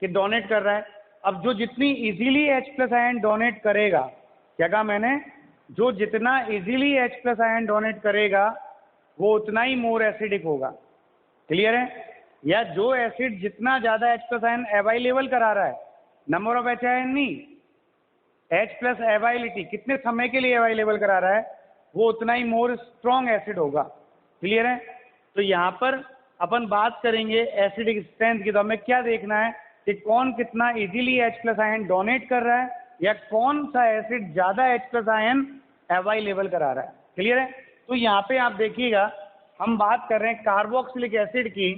Speaker 1: कि डोनेट कर रहा है। अब जो जितनी easily H plus ion donate करेगा, क्या कहा मैंने, जो जितना easily H plus ion donate करेगा वो उतना ही मोर एसिडिक होगा। क्लियर है? या जो एसिड जितना ज्यादा H प्लस आयन अवेलेबल करा रहा है, नंबर ऑफ H आयन नहीं, H प्लस अवेलेबिलिटी, कितने समय के लिए अवेलेबल करा रहा है, वो उतना ही मोर स्ट्रॉन्ग एसिड होगा। क्लियर है? तो यहाँ पर अपन बात करेंगे एसिडिक स्ट्रेंथ की, तो हमें क्या देखना है कि कौन कितना easily H plus ion donate कर रहा है या कौन सा एसिड ज्यादा H प्लस आयन अवेलेबल करा रहा है। क्लियर है? तो यहाँ पे आप देखिएगा हम बात कर रहे हैं कार्बोक्सिलिक एसिड की,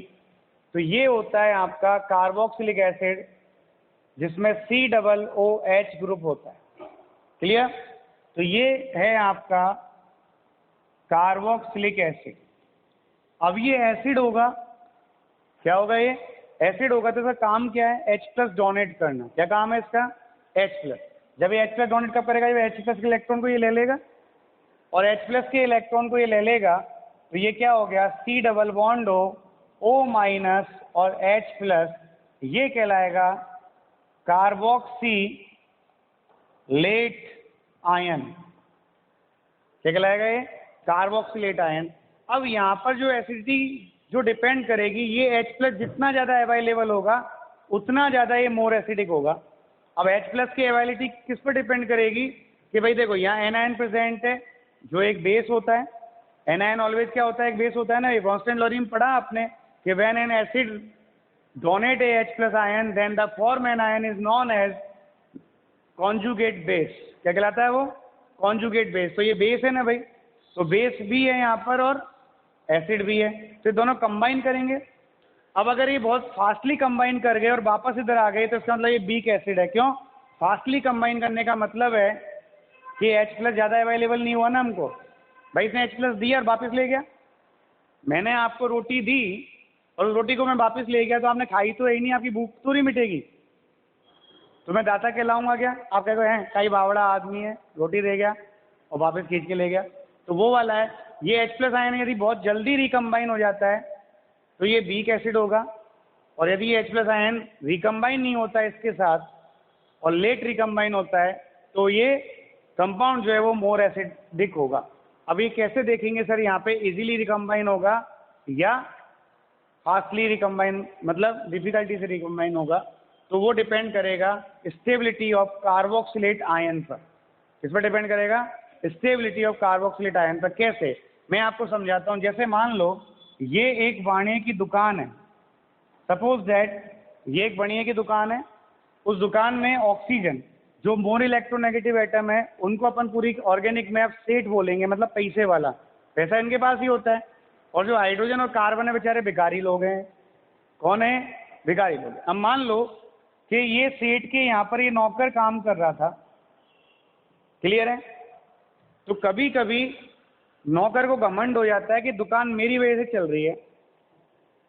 Speaker 1: तो ये होता है आपका कार्बोक्सिलिक एसिड जिसमें COOH ग्रुप होता है। क्लियर? तो ये है आपका कार्बोक्सिलिक एसिड। अब ये एसिड होगा, क्या होगा, ये एसिड होगा, तो इसका काम क्या है, H प्लस डोनेट करना। क्या काम है इसका? H plus. जब ये H प्लस डोनेट कब करेगा, जब H प्लस के इलेक्ट्रॉन को ये ले लेगा और H प्लस के इलेक्ट्रॉन को ये ले लेगा, तो ये क्या हो गया, C double bond O minus और H प्लस, ये कहलाएगा कार्बोक्सिलेट आयन। क्या कहलाएगा ये? Carboxylate ion. अब यहाँ पर जो एसिडिटी जो डिपेंड करेगी, ये H प्लस जितना ज़्यादा अवेलेबल होगा उतना ज़्यादा ये मोर एसिडिक होगा। अब H प्लस की अवेलेबिलिटी किस पर डिपेंड करेगी कि भाई देखो यहाँ एनायन प्रेजेंट है जो एक बेस होता है। एनायन ऑलवेज क्या होता है, एक बेस होता है ना। ये ब्रॉन्स्टन लॉरी में पढ़ा आपने कि when an acid donate H plus ion then the form anion is known as conjugate base. क्या कहलाता है वो? Conjugate base. तो ये बेस है ना भाई, तो बेस भी है यहाँ पर और एसिड भी है, तो दोनों कंबाइन करेंगे। अब अगर ये बहुत फास्टली कंबाइन कर गए और वापस इधर आ गए तो इसका मतलब ये वीक एसिड है। क्यों? फास्टली कंबाइन करने का मतलब है कि H प्लस ज़्यादा अवेलेबल नहीं हुआ ना हमको, भाई इसने H प्लस दिया और वापस ले गया। मैंने आपको रोटी दी और उस रोटी को मैं वापस ले गया तो आपने खाई तो है नहीं, आपकी भूख तो नहीं मिटेगी, तो मैं दाता कहलाऊंगा क्या? आप कह हैं कई बावड़ा आदमी है, रोटी दे गया और वापस खींच के ले गया। तो वो वाला है। ये H प्लस आयन यदि बहुत जल्दी रिकम्बाइन हो जाता है तो ये वीक एसिड होगा, और यदि ये H प्लस आयन रिकम्बाइन नहीं होता है इसके साथ और लेट रिकम्बाइन होता है तो ये कंपाउंड जो है वो मोर एसिडिक होगा। अब ये कैसे देखेंगे सर, यहाँ पे इजीली रिकम्बाइन होगा या फास्टली रिकम्बाइन, मतलब डिफिकल्टी से रिकम्बाइन होगा, तो वो डिपेंड करेगा स्टेबिलिटी ऑफ कार्बोक्सिलेट आयन पर। किस पर डिपेंड करेगा? स्टेबिलिटी ऑफ कार्बोक्सिलेट आयन पर। कैसे? मैं आपको समझाता हूँ। जैसे मान लो ये एक बाणिये की दुकान है, सपोज दैट ये एक बाणिये की दुकान है। उस दुकान में ऑक्सीजन जो मोर इलेक्ट्रोनेगेटिव एटम है उनको अपन पूरी ऑर्गेनिक में अब सेठ बोलेंगे, मतलब पैसे वाला, पैसा इनके पास ही होता है। और जो हाइड्रोजन और कार्बन है बेचारे भिखारी लोग हैं। कौन है? भिखारी लोग। अब मान लो कि ये सेठ के यहाँ पर ये नौकर काम कर रहा था। क्लियर है? तो कभी कभी नौकर को घमंड हो जाता है कि दुकान मेरी वजह से चल रही है।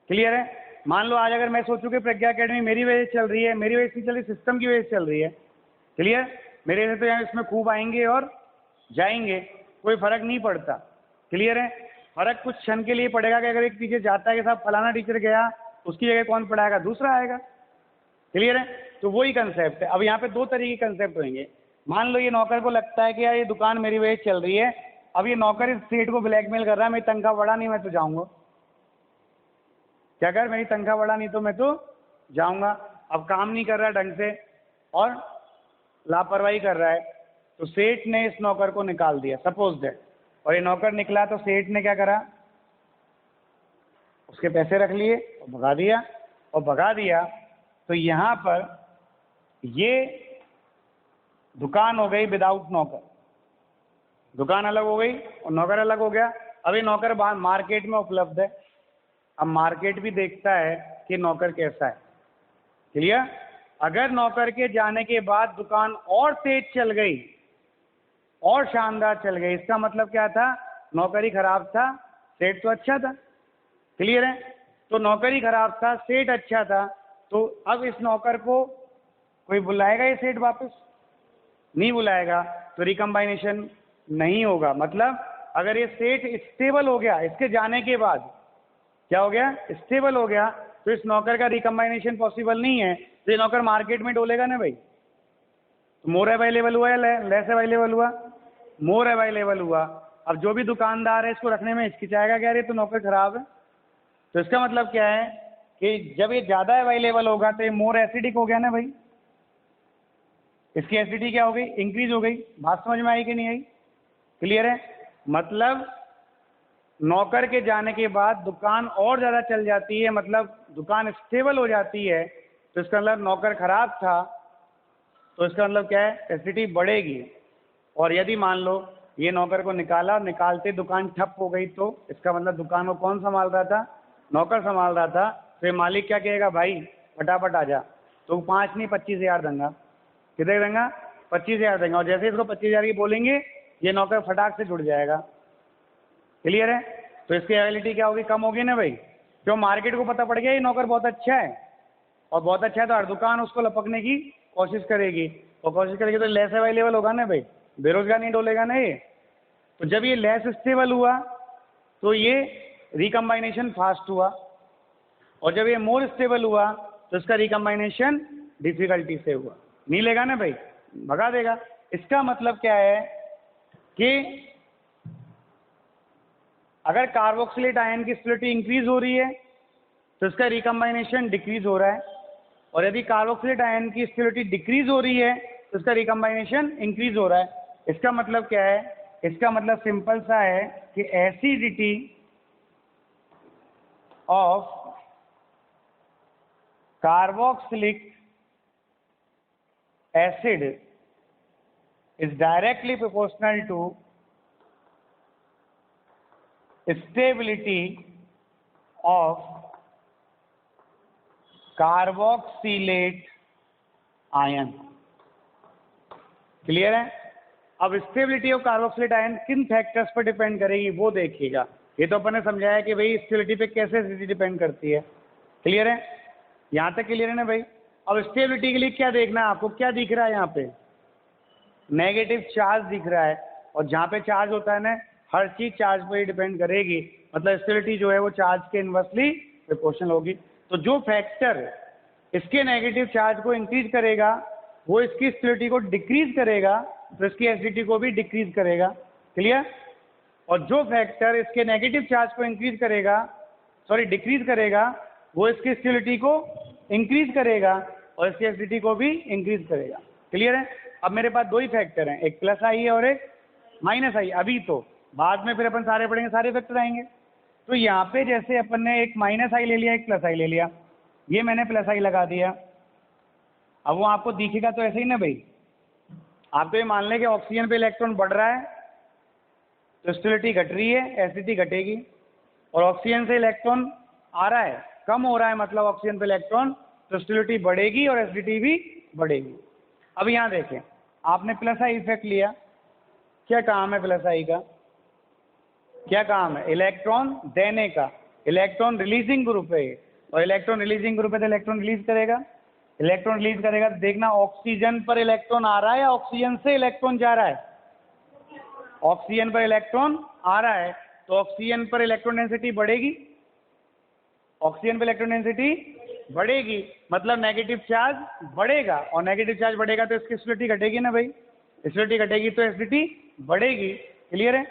Speaker 1: क्लियर है? मान लो आज अगर मैं सोचूं कि प्रज्ञा अकेडमी मेरी वजह से चल रही है, मेरी वजह से चल रही, सिस्टम की वजह से चल रही है। क्लियर? मेरे वजह से तो यहाँ इसमें खूब आएंगे और जाएंगे, कोई फर्क नहीं पड़ता। क्लियर है? फर्क कुछ क्षण के लिए पड़ेगा कि अगर एक टीचर जाता है कि साहब फलाना टीचर गया, उसकी जगह कौन पढ़ाएगा? दूसरा आएगा। क्लियर है? तो वही कंसेप्ट है। अब यहाँ पे दो तरीके के कंसेप्ट होंगे। मान लो ये नौकर को लगता है कि यार ये दुकान मेरी वजह से चल रही है, अब ये नौकर इस सेठ को ब्लैकमेल कर रहा है, मेरी तनख्वाह बढ़ा नहीं मैं तो जाऊंगा। क्या कर, मेरी तनख्वाह बढ़ा नहीं तो मैं तो जाऊंगा। अब काम नहीं कर रहा ढंग से और लापरवाही कर रहा है, तो सेठ ने इस नौकर को निकाल दिया, सपोज दैट, और ये नौकर निकला तो सेठ ने क्या करा, उसके पैसे रख लिए और भगा दिया, और भगा दिया तो यहाँ पर ये दुकान हो गई विदाउट नौकर, दुकान अलग हो गई और नौकर अलग हो गया। अब ये नौकर मार्केट में उपलब्ध है, अब मार्केट भी देखता है कि नौकर कैसा है, क्लियर। अगर नौकर के जाने के बाद दुकान और तेज चल गई और शानदार चल गई, इसका मतलब क्या था, नौकरी खराब था, सेठ तो अच्छा था, क्लियर है। तो नौकरी खराब था, सेठ अच्छा था, तो अब इस नौकर को कोई बुलाएगा ये सेठ वापस नहीं बुलाएगा, तो रिकम्बाइनेशन नहीं होगा। मतलब अगर ये सेठ स्टेबल हो गया, इसके जाने के बाद क्या हो गया, स्टेबल हो गया, तो इस नौकर का रिकम्बाइनेशन पॉसिबल नहीं है, तो ये नौकर मार्केट में डोलेगा ना भाई। तो मोर अवेलेबल हुआ या लेस अवेलेबल हुआ, मोर अवेलेबल हुआ। अब जो भी दुकानदार है इसको रखने में हिचकिचाएगा क्या, अरे तो नौकर खराब है। तो इसका मतलब क्या है कि जब ये ज़्यादा अवेलेबल होगा तो ये मोर एसिडिक हो गया ना भाई, इसकी एसिडिटी क्या हो गई, इंक्रीज हो गई। बात समझ में आई कि नहीं आई, क्लियर है। मतलब नौकर के जाने के बाद दुकान और ज़्यादा चल जाती है, मतलब दुकान स्टेबल हो जाती है, तो इसका मतलब नौकर खराब था, तो इसका मतलब क्या है, एसिडिटी बढ़ेगी। और यदि मान लो ये नौकर को निकाला, निकालते दुकान ठप हो गई, तो इसका मतलब दुकान को कौन संभाल रहा था, नौकर संभाल रहा था। तो ये मालिक क्या कहेगा, भाई फटाफट आ जा, तो 5 नहीं 25,000 देंगा, कितने देंगे, 25,000 देंगे। और जैसे इसको 25,000 की बोलेंगे, ये नौकर फटाक से जुड़ जाएगा, क्लियर है। तो इसकी एबिलिटी क्या होगी, कम होगी ना भाई, क्यों, मार्केट को पता पड़ गया ये नौकर बहुत अच्छा है, और बहुत अच्छा है तो हर दुकान उसको लपकने की कोशिश करेगी, और कोशिश करेगी तो लेस अवेलेबल होगा ना भाई, बेरोजगार नहीं डोलेगा ना ये। तो जब ये लेस स्टेबल हुआ तो ये रिकम्बाइनेशन फास्ट हुआ, और जब ये मोर स्टेबल हुआ तो इसका रिकम्बाइनेशन डिफिकल्टी से हुआ, नहीं लेगा ना भाई, भगा देगा। इसका मतलब क्या है कि अगर कार्बोक्सिलेट आयन की स्टेबिलिटी इंक्रीज हो रही है तो इसका रिकम्बाइनेशन डिक्रीज हो रहा है, और यदि कार्बोक्सिलेट आयन की स्टेबिलिटी डिक्रीज हो रही है तो इसका रिकम्बाइनेशन इंक्रीज हो रहा है। इसका मतलब क्या है, इसका मतलब सिंपल सा है कि acidity of carboxylic acid is directly proportional to stability of carboxylate ion, clear है। अब स्टेबिलिटी ऑफ कार्बोक्सिलेट आयन किन फैक्टर्स पर डिपेंड करेगी वो देखिएगा। ये तो अपन ने समझाया कि भाई स्टेबिलिटी पे कैसे डिपेंड करती है, क्लियर है, यहां तक क्लियर है ना भाई। अब स्टेबिलिटी के लिए क्या देखना है आपको, क्या दिख रहा है यहाँ पे, नेगेटिव चार्ज दिख रहा है, और जहाँ पे चार्ज होता है ना, हर चीज चार्ज पर ही डिपेंड करेगी, मतलब स्टेबिलिटी जो है वो चार्ज के इनवर्सली प्रोपोर्शनल होगी। तो जो फैक्टर इसके नेगेटिव चार्ज को इंक्रीज करेगा वो इसकी स्टेबिलिटी को डिक्रीज करेगा, तो इसकी एसिडिटी को भी डिक्रीज करेगा, क्लियर। और जो फैक्टर इसके नेगेटिव चार्ज को इंक्रीज करेगा, सॉरी डिक्रीज करेगा, वो इसकी स्टेबिलिटी को इंक्रीज करेगा और इसकी एसिडिटी को भी इंक्रीज करेगा, क्लियर है। अब मेरे पास दो ही फैक्टर हैं, एक प्लस आई है और एक माइनस आई, अभी तो, बाद में फिर अपन सारे पढ़ेंगे, सारे फैक्टर आएंगे। तो यहाँ पे जैसे अपन ने एक माइनस आई ले लिया, एक प्लस आई ले लिया, ये मैंने प्लस आई लगा दिया। अब वो आपको दिखेगा तो ऐसे ही ना भाई, आप तो ये मान लें कि ऑक्सीजन पे इलेक्ट्रॉन बढ़ रहा है तो स्टेबिलिटी घट रही है, एसिडिटी घटेगी, और ऑक्सीजन से इलेक्ट्रॉन आ रहा है, कम हो रहा है, मतलब ऑक्सीजन पे इलेक्ट्रॉन, तो स्टेबिलिटी बढ़ेगी और एसिडिटी भी बढ़ेगी। अब यहाँ देखें, आपने प्लस आई इफेक्ट लिया, क्या काम है प्लस आई का, क्या काम है, इलेक्ट्रॉन देने का, इलेक्ट्रॉन रिलीजिंग ग्रुप है, और इलेक्ट्रॉन रिलीजिंग ग्रुप है तो इलेक्ट्रॉन रिलीज करेगा, इलेक्ट्रॉन रिलीज करेगा तो देखना ऑक्सीजन पर इलेक्ट्रॉन आ रहा है या ऑक्सीजन से इलेक्ट्रॉन जा रहा है, ऑक्सीजन पर इलेक्ट्रॉन आ रहा है, तो ऑक्सीजन पर इलेक्ट्रॉन डेंसिटी बढ़ेगी, ऑक्सीजन पर इलेक्ट्रॉन डेंसिटी बढ़ेगी, मतलब नेगेटिव चार्ज बढ़ेगा, और नेगेटिव चार्ज बढ़ेगा तो इसकी स्टेबिलिटी घटेगी ना भाई, स्टेबिलिटी घटेगी तो एसिडिटी बढ़ेगी, क्लियर है,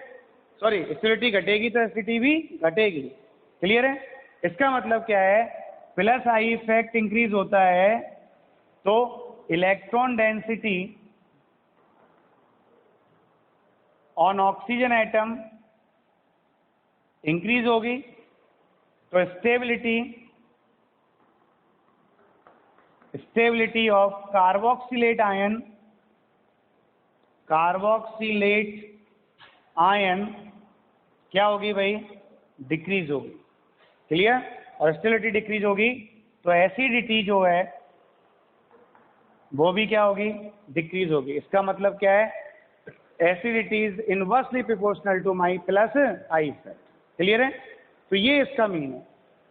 Speaker 1: सॉरी स्टेबिलिटी घटेगी तो एसिडिटी भी घटेगी, क्लियर है। इसका मतलब क्या है, प्लस आई इफेक्ट इंक्रीज होता है तो electron density on oxygen atom increase होगी, तो स्टेबिलिटी ऑफ कार्बोक्सिलेट आयन क्या होगी भाई, डिक्रीज होगी। क्लियर? और स्टेबिलिटी डिक्रीज होगी तो एसिडिटी जो है वो भी क्या होगी, डिक्रीज होगी। इसका मतलब क्या है, acidity is inversely proportional to my plus I effect. Clear है? तो ये इसका मीन है।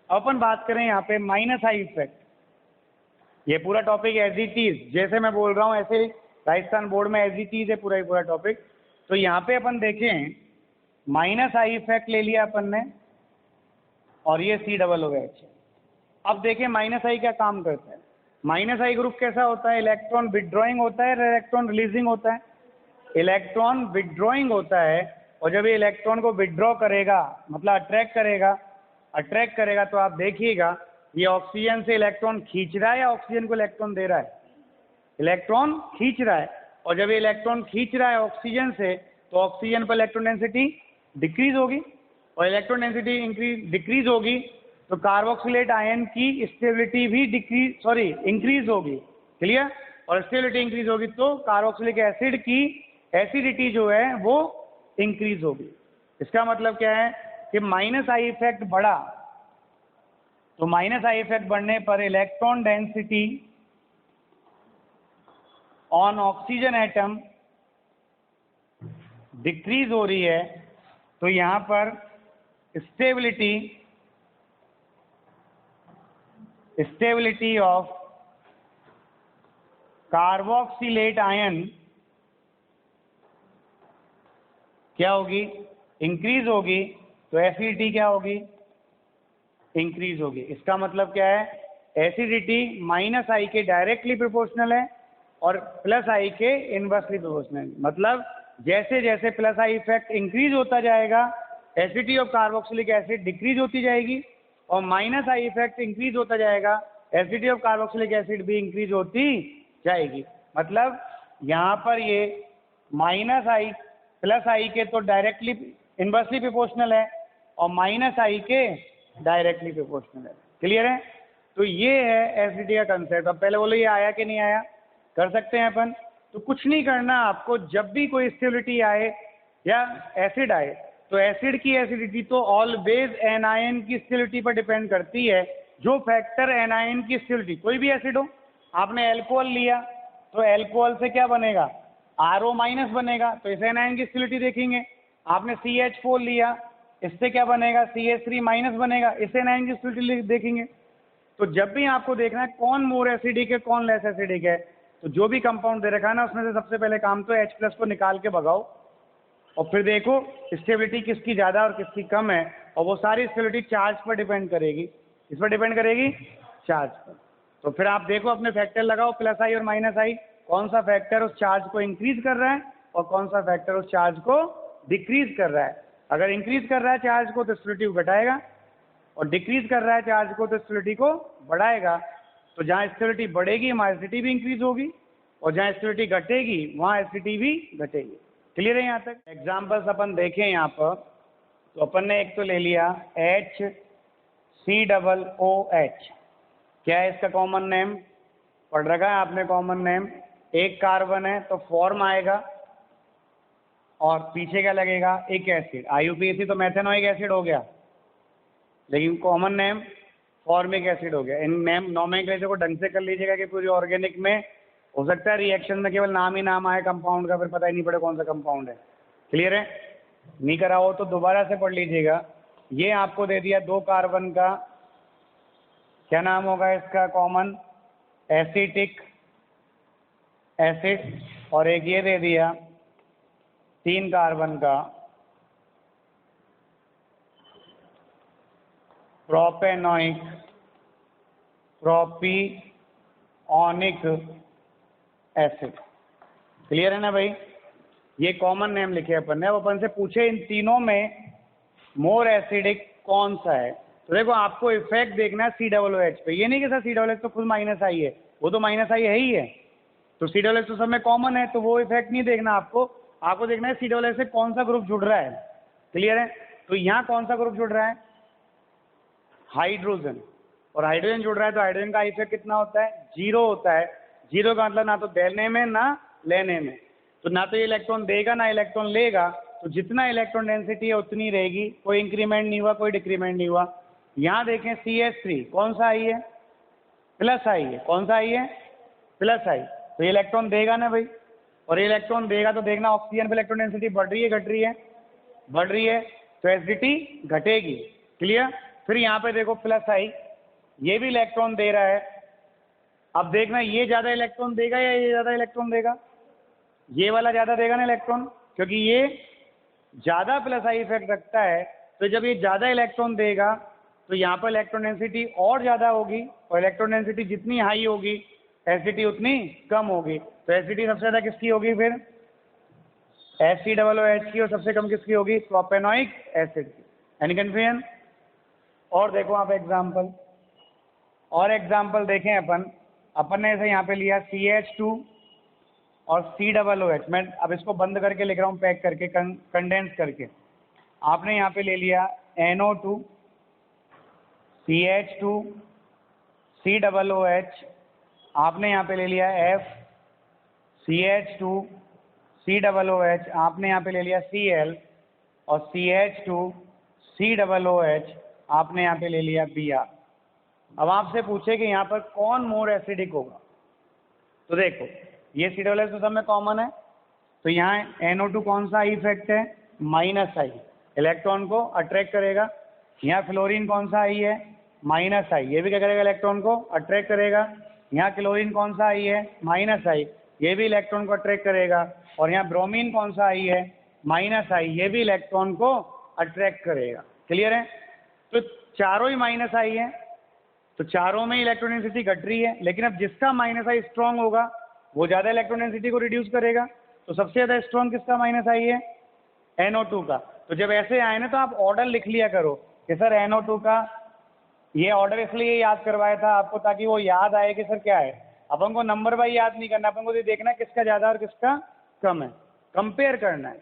Speaker 1: अपन बात करें यहाँ पे माइनस आई इफेक्ट, ये पूरा टॉपिक एज इट इज, जैसे मैं बोल रहा हूँ ऐसे राजस्थान बोर्ड में एज इट इज है पूरा ही पूरा टॉपिक। तो यहाँ पे अपन देखें माइनस आई इफेक्ट ले लिया अपन ने, और ये COOH। अब देखें माइनस आई क्या काम करता है। माइनस आई ग्रुप कैसा होता है, इलेक्ट्रॉन विड्रॉइंग होता है, इलेक्ट्रॉन रिलीजिंग होता है। इलेक्ट्रॉन विड्रॉइंग होता है, और जब ये इलेक्ट्रॉन को विड्रॉ करेगा मतलब अट्रैक्ट करेगा तो आप देखिएगा ये ऑक्सीजन से इलेक्ट्रॉन खींच रहा है या ऑक्सीजन को इलेक्ट्रॉन दे रहा है, इलेक्ट्रॉन खींच रहा है। और जब ये इलेक्ट्रॉन खींच रहा है ऑक्सीजन से, तो ऑक्सीजन पर इलेक्ट्रॉन डेंसिटी डिक्रीज होगी, और इलेक्ट्रॉन डेंसिटी डिक्रीज होगी तो कार्बोक्सिलेट आयन की स्टेबिलिटी भी इंक्रीज होगी। क्लियर? और स्टेबिलिटी इंक्रीज होगी तो कार्बोक्सिलिक एसिड की एसिडिटी जो है वो इंक्रीज होगी। इसका मतलब क्या है कि माइनस आई इफेक्ट बढ़ा, तो माइनस आई इफेक्ट बढ़ने पर electron density on oxygen atom decrease हो रही है, तो यहां पर स्टेबिलिटी ऑफ कार्बोक्सिलेट आयन क्या होगी, इंक्रीज होगी, तो एसिडिटी क्या होगी, इंक्रीज होगी। इसका मतलब क्या है, एसिडिटी माइनस आई के डायरेक्टली प्रोपोर्शनल है और प्लस आई के इनवर्सली प्रोपोर्शनल। मतलब जैसे जैसे प्लस आई इफेक्ट इंक्रीज होता जाएगा, acidity of carboxylic acid decrease होती जाएगी, और माइनस आई इफेक्ट इंक्रीज होता जाएगा, एसिडिटी ऑफ कार्बोक्सिलिक एसिड भी इंक्रीज होती जाएगी। मतलब यहाँ पर ये माइनस आई प्लस आई के तो डायरेक्टली इनवर्सली प्रोपोर्शनल है, और माइनस आई के डायरेक्टली प्रोपोर्शनल है। क्लियर है? तो ये है एसिडिटी का कंसेप्ट। अब पहले बोलो ये आया कि नहीं आया, कर सकते हैं अपन। तो कुछ नहीं करना आपको, जब भी कोई स्टेबिलिटी आए या एसिड आए, तो एसिड की एसिडिटी तो ऑलवेज एनायन की स्टेबिलिटी पर डिपेंड करती है। जो फैक्टर एनायन की स्टेबिलिटी, कोई भी एसिड हो, आपने अल्कोहल लिया तो अल्कोहल से क्या बनेगा, RO माइनस बनेगा, तो इस एनायन की स्टेबिलिटी देखेंगे। आपने CH4 लिया, इससे क्या बनेगा, CH3 माइनस बनेगा, इस एनायन की स्टेबिलिटी देखेंगे। तो जब भी आपको देखना है कौन मोर एसिडिक है कौन लेस एसिडिक है, तो जो भी कंपाउंड दे रखा है ना, उसमें से सबसे पहले काम तो H+ को निकाल के भगाओ, और फिर देखो स्टेबिलिटी किसकी ज़्यादा और किसकी कम है। और वो सारी स्टेबिलिटी चार्ज पर डिपेंड करेगी। इस पर डिपेंड करेगी, चार्ज पर। तो फिर आप देखो अपने फैक्टर लगाओ, प्लस आई और माइनस आई, कौन सा फैक्टर उस चार्ज को इंक्रीज कर रहा है और कौन सा फैक्टर उस चार्ज को डिक्रीज कर रहा है। अगर इंक्रीज कर रहा है चार्ज को तो स्टेबिलिटी को घटाएगा, और डिक्रीज कर रहा है चार्ज को तो स्टेबिलिटी को बढ़ाएगा। तो जहाँ स्टेबिलिटी बढ़ेगी वहाँ एसिडिटी भी इंक्रीज होगी, और जहाँ स्टेबिलिटी घटेगी वहाँ एसिडिटी भी घटेगी। क्लियर है यहाँ तक? एग्जाम्पल्स अपन देखें यहाँ पर, तो अपन ने एक तो ले लिया HCOOH। क्या है इसका कॉमन नेम, पढ़ रखा है आपने कॉमन नेम। एक कार्बन है तो फॉर्म आएगा, और पीछे क्या लगेगा, एक एसिड। IUPAC तो मेथेनोइक एसिड हो गया, लेकिन कॉमन नेम फॉर्मिक एसिड हो गया। इन नेम नोमेनक्लेचर को ढंग से कर लीजिएगा कि पूरी ऑर्गेनिक में हो सकता है रिएक्शन में केवल नाम ही नाम आए कंपाउंड का, फिर पता ही नहीं पड़े कौन सा कंपाउंड है। क्लियर है? नहीं करा हो तो दोबारा से पढ़ लीजिएगा। ये आपको दे दिया 2 कार्बन का, क्या नाम होगा इसका कॉमन, एसिटिक एसिड, और एक ये दे दिया 3 कार्बन का प्रोपेनोइक प्रोपियोनिक एसिड। क्लियर है ना भाई? ये कॉमन नेम लिखे अपन ने। अब अपन से पूछे इन तीनों में मोर एसिडिक कौन सा है, तो देखो आपको इफेक्ट देखना है COOH पे। ये नहीं कि सर COOH तो खुद माइनस आई है, वो तो माइनस आई है ही है, तो COOH तो सब में कॉमन है, तो वो इफेक्ट नहीं देखना आपको। आपको देखना है सी डबल से कौन सा ग्रुप जुड़ रहा है। क्लियर है? तो यहाँ कौन सा ग्रुप जुड़ रहा है? हाइड्रोजन। और हाइड्रोजन जुड़ रहा है तो हाइड्रोजन का इफेक्ट कितना होता है? 0 होता है। 0 का मतलब ना तो देने में ना लेने में। तो ना तो ये इलेक्ट्रॉन देगा ना इलेक्ट्रॉन लेगा, तो जितना इलेक्ट्रॉन डेंसिटी है उतनी रहेगी, कोई इंक्रीमेंट नहीं हुआ, कोई डिक्रीमेंट नहीं हुआ। यहाँ देखें CH3 कौन सा आई है? प्लस आई है। कौन सा आई है? प्लस आई। तो ये इलेक्ट्रॉन देगा ना भाई, और ये इलेक्ट्रॉन देगा तो देखना ऑक्सीजन पे इलेक्ट्रॉन डेंसिटी बढ़ रही है घट रही है? बढ़ रही है, तो एसिडिटी घटेगी। क्लियर? फिर यहाँ पे देखो प्लस आई, ये भी इलेक्ट्रॉन दे रहा है। अब देखना ये ज़्यादा इलेक्ट्रॉन देगा या ये ज़्यादा इलेक्ट्रॉन देगा? ये वाला ज़्यादा देगा ना इलेक्ट्रॉन, क्योंकि ये ज़्यादा प्लस आई इफेक्ट रखता है। तो जब ये ज़्यादा इलेक्ट्रॉन देगा तो यहाँ पर इलेक्ट्रॉन डेंसिटी और ज़्यादा होगी, और इलेक्ट्रॉन डेंसिटी जितनी हाई होगी एसिडिटी उतनी कम होगी। तो एसिडिटी सबसे ज़्यादा किसकी होगी फिर? HCOOH की, और सबसे कम किसकी होगी? प्रोपेनोइक एसिड की। Any confusion? और देखो आप एग्जाम्पल, और एग्जाम्पल देखें अपन ने जैसे यहाँ पे लिया CH2 और COOH। मैं अब इसको बंद करके लिख रहा हूँ, पैक करके, कंडेंस करके। आपने यहाँ पे ले लिया NO2 CH2 COOH, आपने यहाँ पे ले लिया F CH2 COOH, आपने यहाँ पे ले लिया Cl, और CH2 COOH, आपने यहाँ पे ले लिया Br। अब आपसे पूछे कि यहाँ पर कौन मोर एसिडिक होगा, तो देखो ये COOH तो सब में कॉमन है, तो यहाँ NO2 कौन सा इफेक्ट है? माइनस आई, इलेक्ट्रॉन को अट्रैक्ट करेगा। यहाँ फ्लोरीन कौन सा आई है? माइनस आई, ये भी क्या करेगा? इलेक्ट्रॉन को अट्रैक्ट करेगा। यहाँ क्लोरीन कौन सा आई है? माइनस आई, ये भी इलेक्ट्रॉन को अट्रैक्ट करेगा। और यहाँ ब्रोमीन कौन सा आई है? माइनस आई, ये भी इलेक्ट्रॉन को अट्रैक्ट करेगा। क्लियर है? तो चारों ही माइनस आई है, तो चारों में इलेक्ट्रॉन डेंसिटी घट रही है। लेकिन अब जिसका माइनस आई स्ट्रॉन्ग होगा वो ज़्यादा इलेक्ट्रॉन डेंसिटी को रिड्यूस करेगा। तो सबसे ज़्यादा स्ट्रॉन्ग किसका माइनस आई है? NO2 का। तो जब ऐसे आए ना तो आप ऑर्डर लिख लिया करो कि सर NO2 का, ये ऑर्डर इसलिए याद करवाया था आपको ताकि वो याद आए कि सर क्या है। अपन को नंबर बाई याद नहीं करना, अपन को ये देखना है किसका ज़्यादा और किसका कम है, कंपेयर करना है।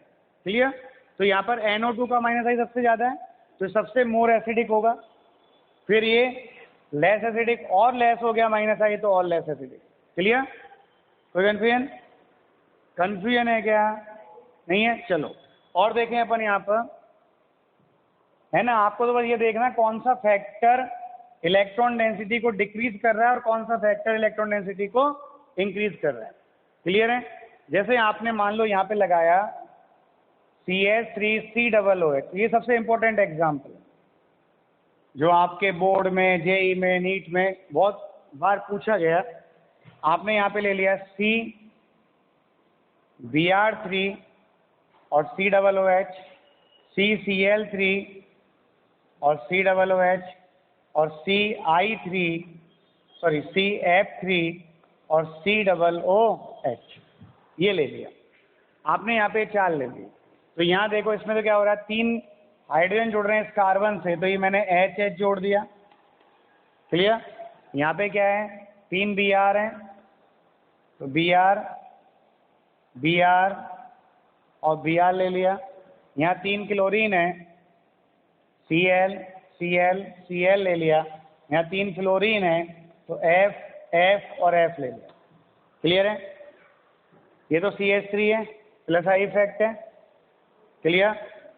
Speaker 1: क्लियर? तो यहाँ पर NO2 का माइनस आई सबसे ज़्यादा है, तो सबसे मोर एसिडिक होगा। फिर ये लेस एसिडिक, और लेस हो गया माइनस आई तो और लेस एसिडिक। क्लियर? कोई कन्फ्यूजन? कन्फ्यूजन है क्या? नहीं है? चलो और देखें अपन यहाँ पर, है ना, आपको तो बस ये देखना कौन सा फैक्टर इलेक्ट्रॉन डेंसिटी को डिक्रीज कर रहा है और कौन सा फैक्टर इलेक्ट्रॉन डेंसिटी को इंक्रीज कर रहा है। क्लियर है? जैसे आपने मान लो यहाँ पे लगाया CH3COOH, ये सबसे इंपॉर्टेंट एग्जाम्पल है जो आपके बोर्ड में, जेई में, नीट में बहुत बार पूछा गया। आपने यहाँ पे ले लिया CBr3 और COOH, CCl3 और COOH, और CF3 और COOH, ये ले लिया आपने। यहाँ पे 4 ले लिए। तो यहाँ देखो इसमें तो क्या हो रहा है, 3 हाइड्रोजन जुड़ रहे हैं इस कार्बन से, तो ये मैंने HH जोड़ दिया। क्लियर? यहाँ पे क्या है? 3 Br हैं, तो Br और Br ले लिया। यहाँ 3 क्लोरीन है, Cl ले लिया। यहाँ 3 फ्लोरीन है, तो F और F ले लिया। क्लियर है? ये तो CH3 है, प्लस आई इफेक्ट है। क्लियर?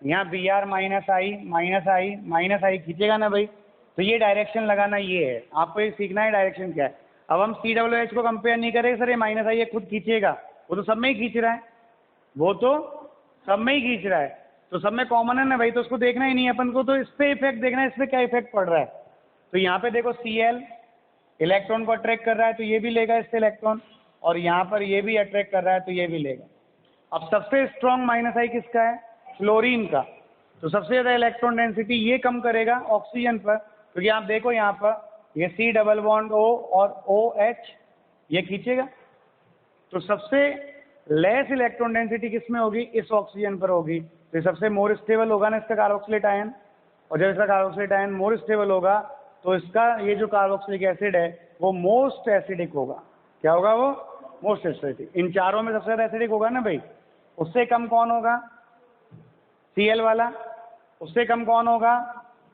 Speaker 1: यहाँ Br माइनस आई खींचेगा ना भाई, तो ये डायरेक्शन लगाना ये है, आपको ये सीखना है डायरेक्शन क्या है। अब हम COOH को कंपेयर नहीं करेंगे सर ये माइनस आई ये खुद खींचेगा, वो तो सब में ही खींच रहा है, वो तो सब में ही खींच रहा है, तो सब में कॉमन है ना भाई, तो उसको देखना ही नहीं है अपन को, तो इस पे इफेक्ट देखना है, इस पे क्या इफेक्ट पड़ रहा है। तो यहाँ पे देखो Cl इलेक्ट्रॉन को अट्रैक्ट कर रहा है तो ये भी लेगा इससे इलेक्ट्रॉन, और यहाँ पर ये भी अट्रैक्ट कर रहा है तो ये भी लेगा। अब सबसे स्ट्रॉन्ग माइनस आई किसका है? फ्लोरीन का। तो सबसे ज़्यादा इलेक्ट्रॉन डेंसिटी ये कम करेगा ऑक्सीजन पर, क्योंकि आप देखो यहाँ पर ये C डबल बॉन्ड O और OH ये खींचेगा। तो सबसे लेस इलेक्ट्रॉन डेंसिटी किस में होगी? इस ऑक्सीजन पर होगी। तो सबसे मोर स्टेबल होगा ना इसका कार्बोक्सिलिक आयन, और जब इसका कार्बोक्सिलिक आयन मोर स्टेबल होगा तो इसका ये जो कार्बोक्सिलिक एसिड है वो मोस्ट एसिडिक होगा। क्या होगा वो? Most acidic. इन चारों में सबसे ज़्यादा एसिडिक होगा ना भाई, उससे कम कौन होगा? Cl वाला। उससे कम कौन होगा?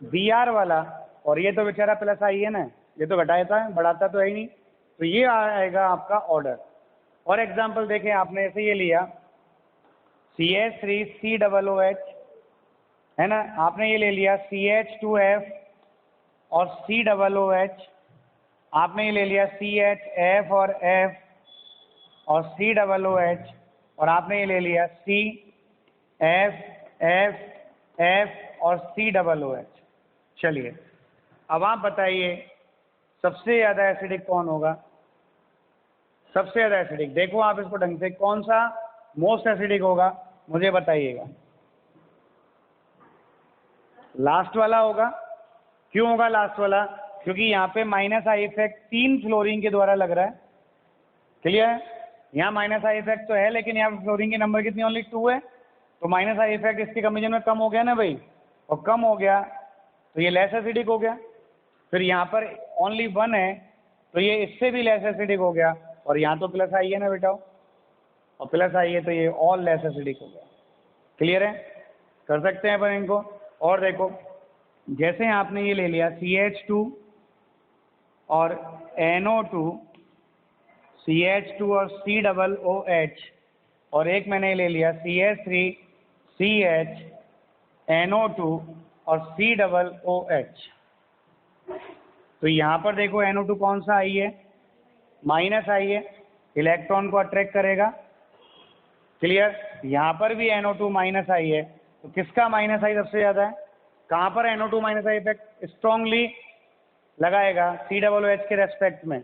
Speaker 1: Br वाला। और ये तो बेचारा प्लस आई है ना, ये तो घटाता है, बढ़ाता तो है ही नहीं। तो ये आएगा आपका ऑर्डर। और एग्जाम्पल देखें आपने, ऐसे ये लिया CH3COOH है ना, आपने ये ले लिया CH2F और COOH, आपने ये ले लिया CHF और F और COOH, और आपने ये ले लिया CF और COOH। चलिए अब आप बताइए सबसे ज़्यादा एसिडिक कौन होगा? सबसे ज़्यादा एसिडिक, देखो आप इसको ढंग से, कौन सा मोस्ट एसिडिक होगा मुझे बताइएगा। लास्ट वाला होगा। क्यों होगा लास्ट वाला? क्योंकि यहाँ पे माइनस आई इफेक्ट 3 फ्लोरीन के द्वारा लग रहा है। क्लियर है? यहाँ माइनस आई इफेक्ट तो है, लेकिन यहाँ फ्लोरीन की नंबर कितनी? ओनली 2 है। तो माइनस आई इफेक्ट इसके कंपेरिजन में कम हो गया ना भाई, और कम हो गया तो ये लेस एसिडिक हो गया। फिर यहाँ पर ओनली 1 है तो ये इससे भी लेस एसिडिक हो गया, और यहाँ तो प्लस आई है ना बेटा, और प्लस आई है तो ये और लेस एसिडिक हो गया। क्लियर है? कर सकते हैं अपन इनको। और देखो जैसे आपने ये ले लिया CH2 और NO2, CH2 और COOH, और एक मैंने ले लिया CH3CH NO2 और COOH। तो यहाँ पर देखो NO2 कौन सा आई है? माइनस आई है, इलेक्ट्रॉन को अट्रैक्ट करेगा। क्लियर? यहाँ पर भी NO2 माइनस आई है, तो किसका माइनस आई सबसे ज़्यादा है? कहाँ पर NO2 minus I effect strongly लगाएगा? COOH के रेस्पेक्ट में।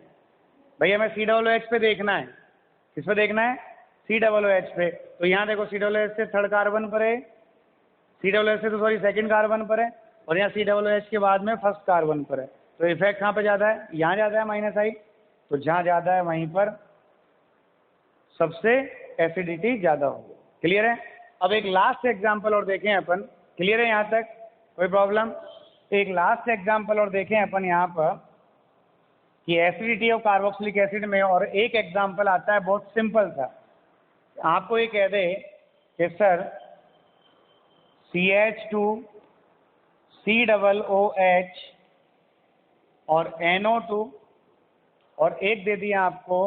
Speaker 1: भैया हमें COOH पे देखना है। किस पे देखना है? COOH पे। तो यहाँ देखो COOH से थर्ड कार्बन पर है, COOH से तो सॉरी सेकंड कार्बन पर है, और यहाँ COOH के बाद में फर्स्ट कार्बन पर है। तो इफेक्ट कहाँ पे ज़्यादा है? यहाँ ज़्यादा है माइनस आई। तो जहाँ ज़्यादा है वहीं पर सबसे एसिडिटी ज़्यादा होगी। क्लियर है? अब एक लास्ट एग्जाम्पल और देखें अपन। क्लियर है यहाँ तक? कोई प्रॉब्लम? एक लास्ट एग्जाम्पल और देखें अपन यहाँ पर कि एसिडिटी ऑफ कार्बोक्सिलिक एसिड में। और एक एग्जाम्पल आता है बहुत सिंपल सा, आपको ये कह दे कि सर CH2 COOH और NO2, और एक दे दिया आपको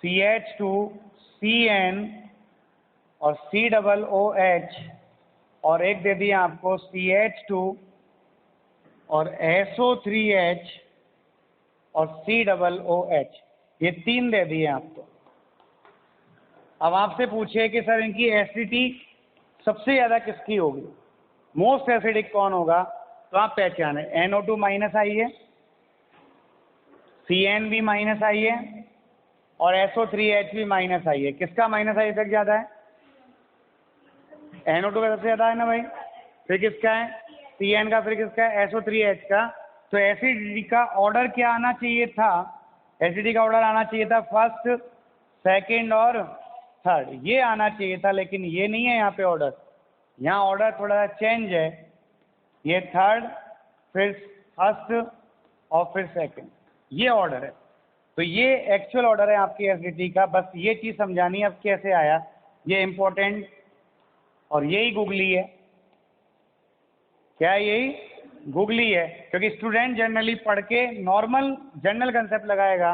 Speaker 1: CH2 CN और COOH, और एक दे दिया आपको CH2 और SO3H और COOH। ये 3 दे दिए आपको। अब आपसे पूछे कि सर इनकी एसिडिटी सबसे ज़्यादा किसकी होगी, मोस्ट एसिडिक कौन होगा? तो आप पहचाने, NO2 माइनस आई है, CN भी माइनस आई है, और SO3H भी माइनस आई है। किसका माइनस आई इफेक्ट ज़्यादा है? NO2 का सबसे ज़्यादा है ना भाई। फिर किसका है? CN का। फिर किसका है? SO3H का। तो एसिडिटी का ऑर्डर क्या आना चाहिए था? एसिडिटी का ऑर्डर आना चाहिए था फर्स्ट, सेकंड और थर्ड, ये आना चाहिए था, लेकिन ये नहीं है यहाँ पे ऑर्डर। यहाँ ऑर्डर थोड़ा सा चेंज है, ये थर्ड, फिर फर्स्ट और फिर सेकंड, ये ऑर्डर है। तो ये एक्चुअल ऑर्डर है आपकी एसिडिटी का। बस ये चीज़ समझानी है अब कैसे आया, ये इम्पोर्टेंट, और यही गूगली है। क्या यही गूगली है? क्योंकि स्टूडेंट जनरली पढ़ के नॉर्मल जनरल कंसेप्ट लगाएगा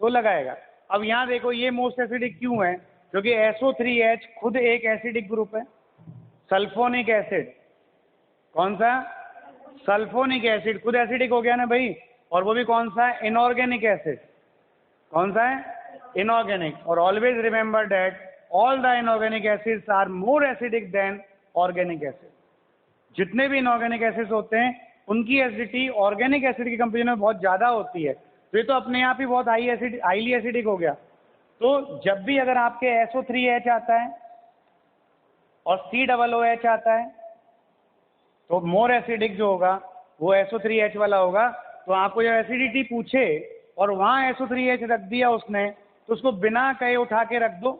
Speaker 1: तो लगाएगा। अब यहाँ देखो ये मोस्ट एसिडिक क्यों है? क्योंकि SO3H खुद एक एसिडिक ग्रुप है, सल्फोनिक एसिड। कौन सा? सल्फोनिक एसिड खुद एसिडिक हो गया ना भाई। और वो भी कौन सा है? Inorganic acid. कौन सा है? इनऑर्गेनिक। और always remember that all the inorganic acids are more acidic than organic acid. जितने भी इनऑर्गेनिक एसिड्स होते हैं उनकी एसिडिटी ऑर्गेनिक एसिड की कंपेरिजन में बहुत ज़्यादा होती है। तो ये तो अपने आप ही बहुत हाईली एसिडिक हो गया। तो जब भी अगर आपके SO3H आता है और COOH आता है तो मोर एसिडिक जो होगा वो SO3H वाला होगा। तो आपको जब एसिडिटी पूछे और वहाँ SO3H रख दिया उसने, तो उसको बिना कहे उठा के रख दो।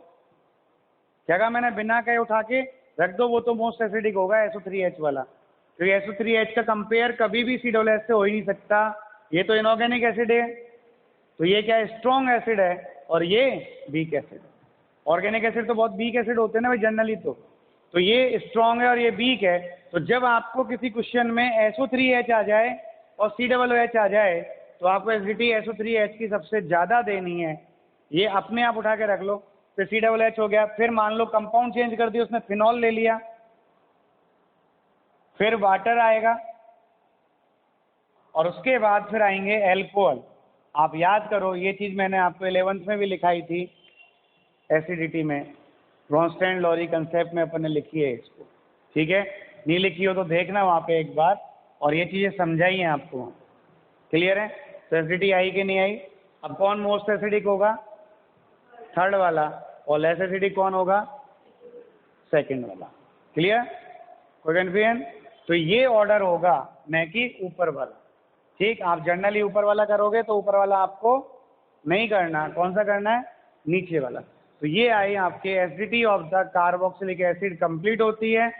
Speaker 1: क्या कहा मैंने? बिना कहे उठा के रख दो, वो तो मोस्ट एसिडिक होगा SO3H वाला। तो SO3H का कंपेयर कभी भी COOH से हो ही नहीं सकता। ये तो इनऑर्गेनिक एसिड है, तो ये क्या स्ट्रॉन्ग एसिड है और ये वीक एसिड है। ऑर्गेनिक एसिड तो बहुत वीक एसिड होते हैं ना भाई जनरली, तो ये स्ट्रॉन्ग है और ये वीक है। तो जब आपको किसी क्वेश्चन में SO3H आ जाए और COOH आ जाए तो आपको एसिडिटी SO3H की सबसे ज़्यादा देनी है, ये अपने आप उठा के रख लो। फिर COOH हो गया, फिर मान लो कंपाउंड चेंज कर दिया, उसने फिनॉल ले लिया, फिर वाटर आएगा और उसके बाद फिर आएंगे एल्कोहल। आप याद करो ये चीज़ मैंने आपको 11th में भी लिखाई थी एसिडिटी में, ब्रोंस्टेन लॉरी कंसेप्ट में अपन ने लिखी है इसको, ठीक है। नहीं लिखी हो तो देखना वहाँ पे एक बार, और ये चीज़ें समझाई हैं आपको, क्लियर है। तो एसिडिटी आई कि नहीं आई। अब कौन मोस्ट एसिडिक होगा, थर्ड वाला, और लेस एसिडिक कौन होगा, सेकंड वाला, क्लियर, कोई कन्फ्यूजन। तो ये ऑर्डर होगा, न कि ऊपर वाला, ठीक। आप जनरली ऊपर वाला करोगे तो ऊपर वाला आपको नहीं करना, कौन सा करना है, नीचे वाला। तो ये आई आपके acidity of the carboxylic acid complete होती है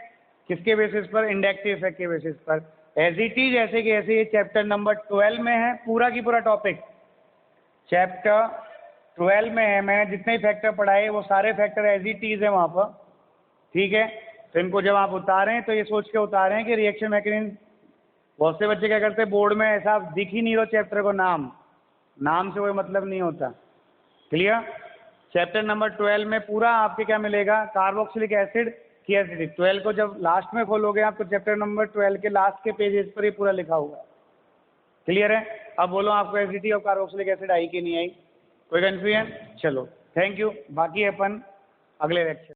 Speaker 1: किसके बेसिस पर, इंडक्टिव इफेक्ट के बेसिस पर। एज इट इज ऐसे कि ऐसे, ये चैप्टर नंबर 12 में है, पूरा की पूरा टॉपिक चैप्टर 12 में है। मैंने जितने फैक्टर पढ़ाए वो सारे फैक्टर एज इट इज है वहाँ पर, ठीक है। तो इनको जब आप उतारें तो ये सोच के उतारें कि रिएक्शन मैकेनिज्म, बहुत से बच्चे क्या करते हैं बोर्ड में ऐसा दिख ही नहीं रहा चैप्टर को, नाम से कोई मतलब नहीं होता, क्लियर। चैप्टर नंबर 12 में पूरा आपके क्या मिलेगा, कार्बोक्सिलिक एसिड की एसिडिटी। 12 को जब लास्ट में खोलोगे आप तो चैप्टर नंबर 12 के लास्ट के पेजेस पर ये पूरा लिखा हुआ है, क्लियर है। अब बोलो आपको एसिडिटी और कार्बोक्सिलिक एसिड आई कि नहीं आई, कोई कन्फ्यूजन। चलो थैंक यू, बाकी अपन अगले लेक्चर